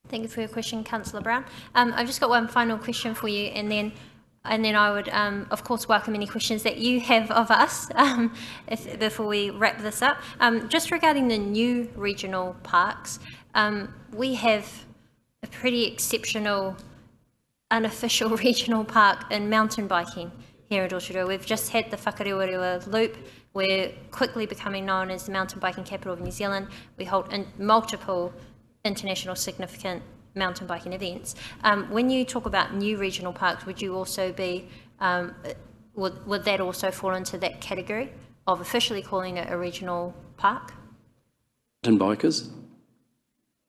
Thank you for your question, Councillor Brown. I've just got one final question for you, and then I would, of course, welcome any questions that you have of us before we wrap this up. Just regarding the new regional parks, we have a pretty exceptional unofficial regional park in mountain biking here at Rotorua. We've just had the Whakarewarua Loop. We're quickly becoming known as the mountain biking capital of New Zealand. We hold multiple international significant mountain biking events. When you talk about new regional parks, would you also be, would that also fall into that category of officially calling it a regional park? Mountain bikers?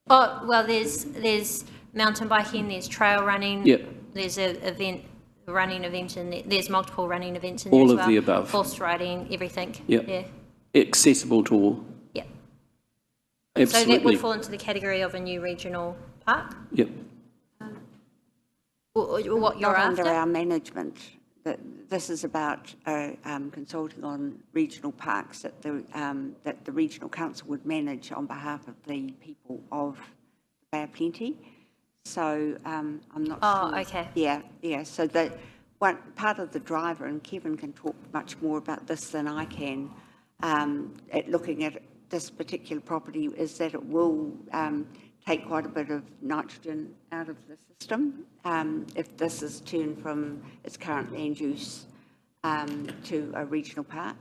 Oh, well, there's mountain biking, there's trail running, yep. There's a running event, and there's multiple running events in there as well. All of the above. Horse riding, everything. Yep. Yeah. Accessible to all. Yep. Absolutely. So that would fall into the category of a new regional park? Yep. What you're Not after? under our management. This is about consulting on regional parks that the regional council would manage on behalf of the people of the Bay of Plenty. So I'm not sure. Oh, okay. Yeah. So that part of the driver, and Kevin can talk much more about this than I can, at looking at this particular property, is that it will take quite a bit of nitrogen out of the system if this is turned from its current land use to a regional park.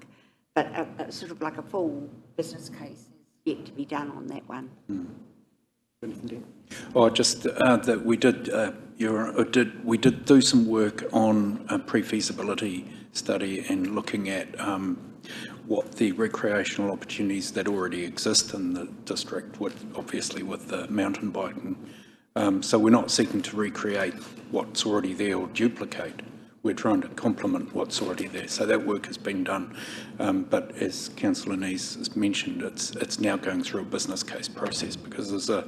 But a sort of like a full business case is yet to be done on that one. Oh, just that we did do some work on a pre-feasibility study and looking at what the recreational opportunities that already exist in the district, obviously with the mountain biking. So we're not seeking to recreate what's already there or duplicate. We're trying to complement what's already there. So that work has been done. But as Councillor Nees has mentioned, it's now going through a business case process because there's a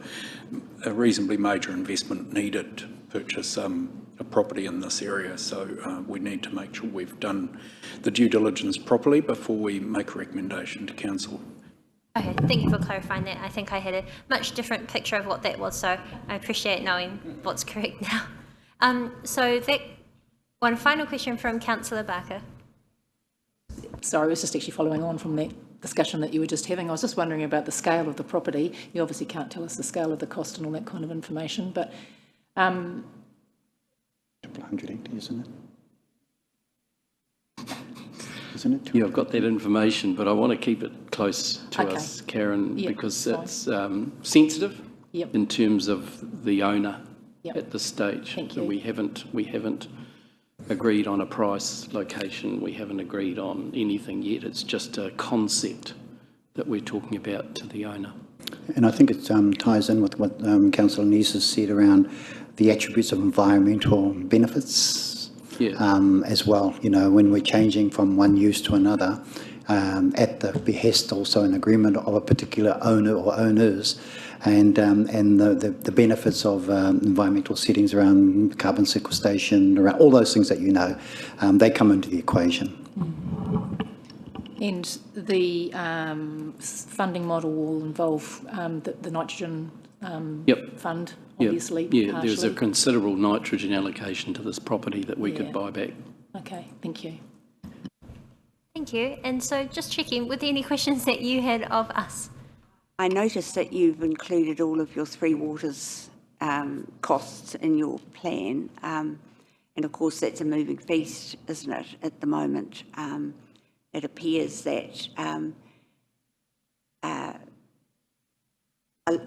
reasonably major investment needed to purchase a property in this area. So we need to make sure we've done the due diligence properly before we make a recommendation to Council. Okay, thank you for clarifying that. I think I had a much different picture of what that was, so I appreciate knowing what's correct now. So that one final question from Councillor Barker. Sorry, I was just actually following on from that discussion that you were just having. I was just wondering about the scale of the property. You obviously can't tell us the scale of the cost and all that kind of information, but couple hundred hectares, isn't it? Isn't it? Yeah, I've got that information, but I want to keep it close to us, Karen, Yep, because fine. it's sensitive Yep. in terms of the owner Yep. at this stage. Thank So you. we haven't agreed on a price, location. We haven't agreed on anything yet. It's just a concept that we're talking about to the owner. And I think it ties in with what Councillor Nees has said around the attributes of environmental benefits as well. You know, when we're changing from one use to another, at the behest also an agreement of a particular owner or owners, and the benefits of environmental settings around carbon sequestration, around all those things that you know, they come into the equation. and the funding model will involve the nitrogen fund, obviously. Yeah, there's a partially. considerable nitrogen allocation to this property that we could buy back. Okay, thank you. Thank you. And so just checking, were there any questions that you had of us? I noticed that you've included all of your Three Waters costs in your plan. And of course, that's a moving feast, isn't it, at the moment? It appears that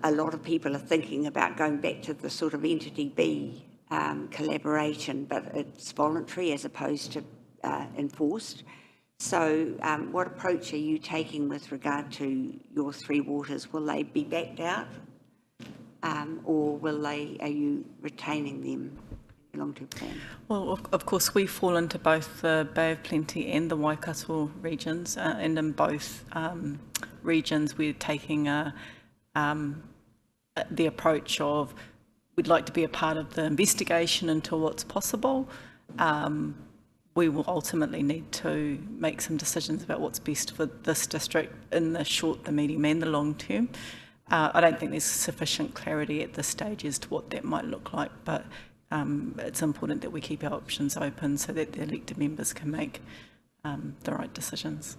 a lot of people are thinking about going back to the sort of entity B collaboration, but it's voluntary as opposed to enforced. So what approach are you taking with regard to your Three Waters? Will they be backed out or are you retaining them in the long-term plan? Well, of course, we fall into both the Bay of Plenty and the Waikato regions, and in both regions we're taking the approach of we'd like to be a part of the investigation into what's possible. We will ultimately need to make some decisions about what's best for this district in the short, the medium and the long term. I don't think there's sufficient clarity at this stage as to what that might look like, but it's important that we keep our options open so that the elected members can make the right decisions.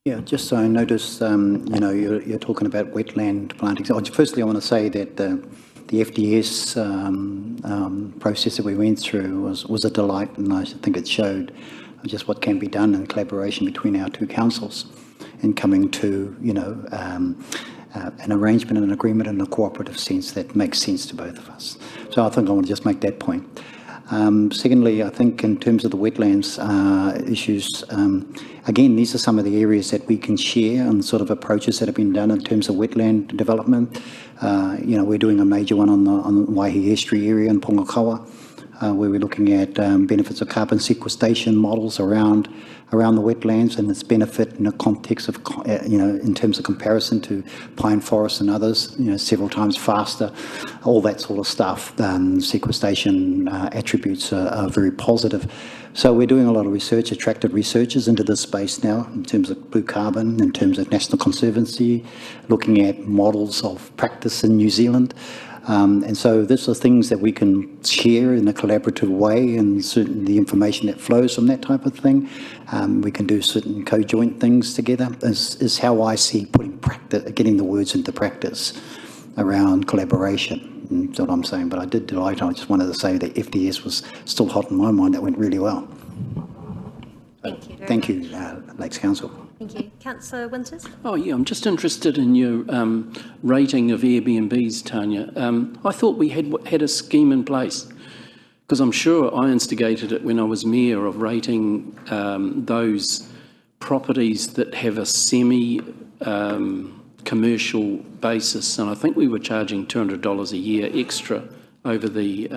Yeah, just so I noticed, you know, you're talking about wetland planting. So firstly, I want to say that the FDS process that we went through was a delight, and I think it showed just what can be done in collaboration between our two councils in coming to, you know, an arrangement and an agreement in a cooperative sense that makes sense to both of us. So I think I want to just make that point. Secondly, I think in terms of the wetlands issues, again, these are some of the areas that we can share and sort of approaches that have been done in terms of wetland development. You know, we're doing a major one on the Waihi Estuary area in Pongakawa, where we're looking at benefits of carbon sequestration models around the wetlands and its benefit in the context of, you know, in terms of comparison to pine forests and others, you know, several times faster, all that sort of stuff. Sequestration attributes are very positive. So we're doing a lot of research, attracted researchers into this space now in terms of blue carbon, in terms of National Conservancy, looking at models of practice in New Zealand. And so these are things that we can share in a collaborative way, and certain the information that flows from that type of thing. We can do certain co-joint things together, is how I see getting the words into practice around collaboration. That's what I'm saying. But I did delight. I just wanted to say that FDS was still hot in my mind. That went really well. Thank you very Thank much. you, Lakes Council. Thank you. Councillor Winters? Oh, yeah, I'm just interested in your rating of Airbnbs, Tanya. I thought we had a scheme in place, because I'm sure I instigated it when I was mayor, of rating those properties that have a semi-commercial basis, and I think we were charging $200 a year extra over the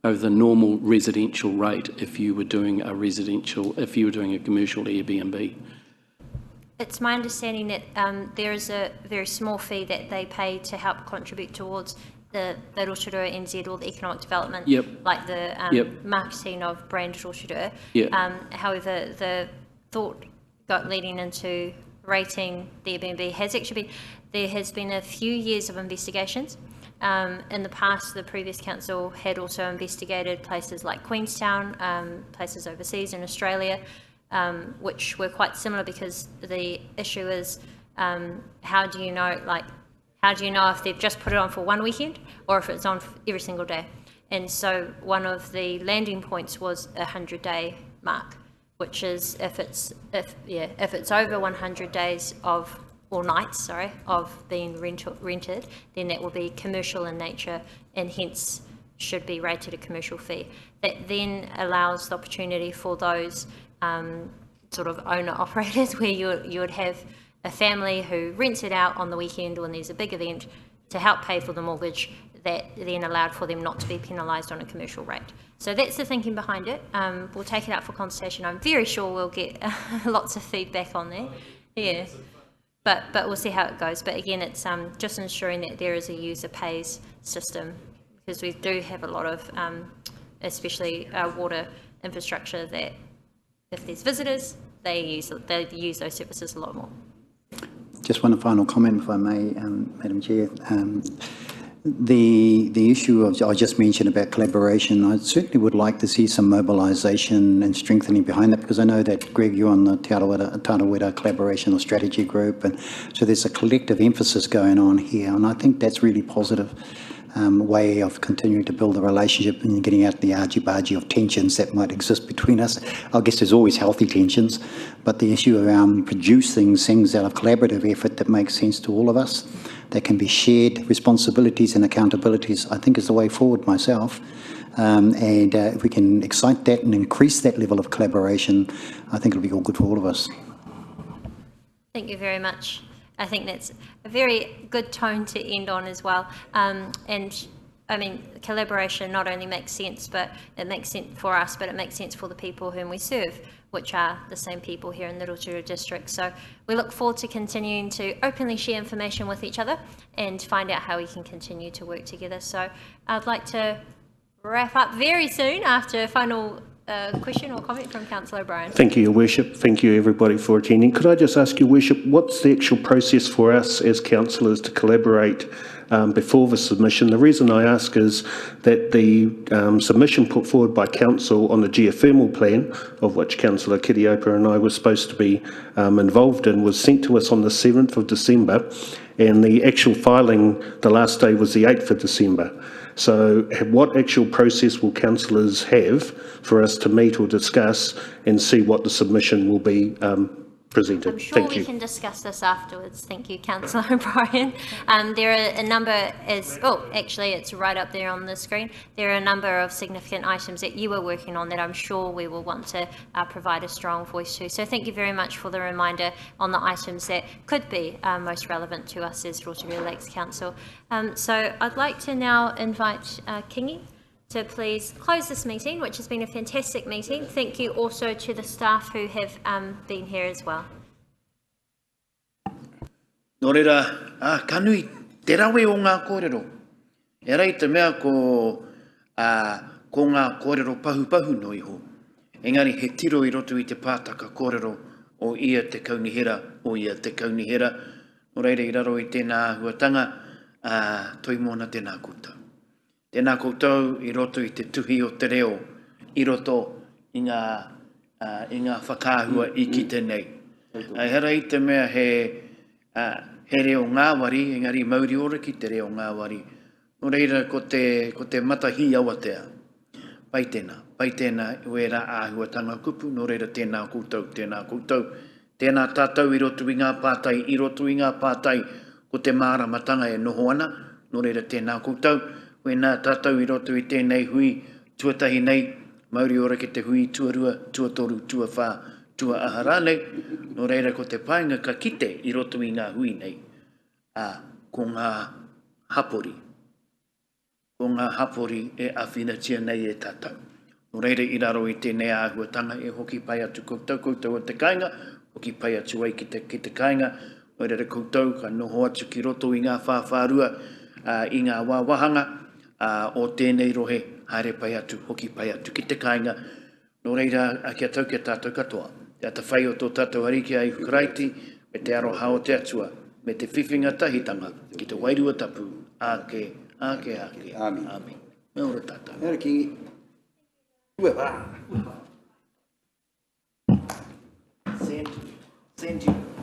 normal residential rate if you were doing a commercial Airbnb. It's my understanding that there is a very small fee that they pay to help contribute towards the Rotorua NZ, or the economic development, like the marketing of brand Rotorua. However, the thought leading into rating the Airbnb has actually been, there has been a few years of investigations. In the past, the previous council had also investigated places like Queenstown, places overseas in Australia, which were quite similar, because the issue is how do you know if they've just put it on for one weekend or if it's on every single day. And so one of the landing points was a 100-day mark, which is if it's over 100 days of, or nights, of being rented, then that will be commercial in nature, and hence should be rated a commercial fee. That then allows the opportunity for those sort of owner-operators, where you would have a family who rents it out on the weekend when there's a big event to help pay for the mortgage, that then allowed for them not to be penalised on a commercial rate. So that's the thinking behind it. We'll take it out for consultation. I'm very sure we'll get lots of feedback on that. Yeah, but we'll see how it goes. But again, it's just ensuring that there is a user pays system, because we do have a lot of, especially water infrastructure, that if there's visitors, they use those services a lot more. Just one final comment, if I may, Madam Chair. The issue of, I just mentioned about collaboration, I certainly would like to see some mobilisation and strengthening behind that, because I know that, Greg, you're on the Te Arawera Collaboration or Strategy Group, and so there's a collective emphasis going on here, and I think that's really positive. Way of continuing to build a relationship and getting out the argy-bargy of tensions that might exist between us. I guess there's always healthy tensions, but the issue around producing things out of collaborative effort that makes sense to all of us, that can be shared responsibilities and accountabilities, I think is the way forward myself. If we can excite that and increase that level of collaboration, I think it'll be all good for all of us. Thank you very much. I think that's a very good tone to end on as well. And I mean, collaboration not only makes sense, but it makes sense for us, but it makes sense for the people whom we serve, which are the same people here in the Rotorua district. So we look forward to continuing to openly share information with each other and find out how we can continue to work together. So I'd like to wrap up very soon after a final question or comment from Councillor O'Brien. Thank you, Your Worship. Thank you, everybody, for attending. Could I just ask Your Worship, what's the actual process for us as councillors to collaborate before the submission? The reason I ask is that the submission put forward by Council on the geothermal plan, of which Councillor Kiriopa and I were supposed to be involved in, was sent to us on the 7th of December, and the actual filing, the last day was the 8th of December. So what actual process will councillors have for us to meet or discuss and see what the submission will be presented? I'm sure we can discuss this afterwards. Thank you, Councillor O'Brien. There are a number, actually it's right up there on the screen. There are a number of significant items that you are working on that I'm sure we will want to provide a strong voice to. So thank you very much for the reminder on the items that could be most relevant to us as Rotorua Lakes Council. So I'd like to now invite Kingi to please close this meeting, which has been a fantastic meeting. Thank you also to the staff who have been here as well. Nō reira, kanui, te rawe o ngā kōrero. E rei te mea ko ngā kōrero pahu no iho. Engari, he tiro I roto I te pātaka kōrero o ia te kaunihera, Nō reira, I raro I tēnā huatanga, toi mōna tēnā koutou. Tēnā koutou I roto I te tuhi o te reo, I roto I ngā whakāhua I ki tēnei. Hera I te mea he reo ngāwari, engari mauri ora ki te reo ngāwari. No reira ko te matahi awatea. Pai tēnā, ue rā āhuatanga kupu, no reira tēnā koutou. Tēnā tātou I roto I ngā pātai, ko te māramatanga e noho ana, no reira tēnā koutou. Ue nā tātou I roto I tēnei hui, tuatahi nei, mauri ora ki te hui, tuarua, tuatoru, tuawhā, tua ahara nei, no reira ko te painga ka kite I roto I ngā hui nei, ko ngā hapori. Ko ngā hapori e awhinatia nei e tātou. No reira I raro I tēnei āhuatanga e hoki pai atu koutou o te kāinga, hoki pai atu ai ki te kāinga, o reira koutou ka noho atu ki roto I ngā whāwhārua, I ngā wāwahanga, o tēnei rohe, haere pai atu, hoki pai atu ki te kāinga. No reira, a kia tau kia tātou katoa. Te ata whai o tō tātou ariki ai Hukaraiti, me te aroha o te atua, me te whiwhinga tahitanga, ki te wairua tapu, ake. Amen. Amen. Me ora tātou. Nera ki ue wā. Send you.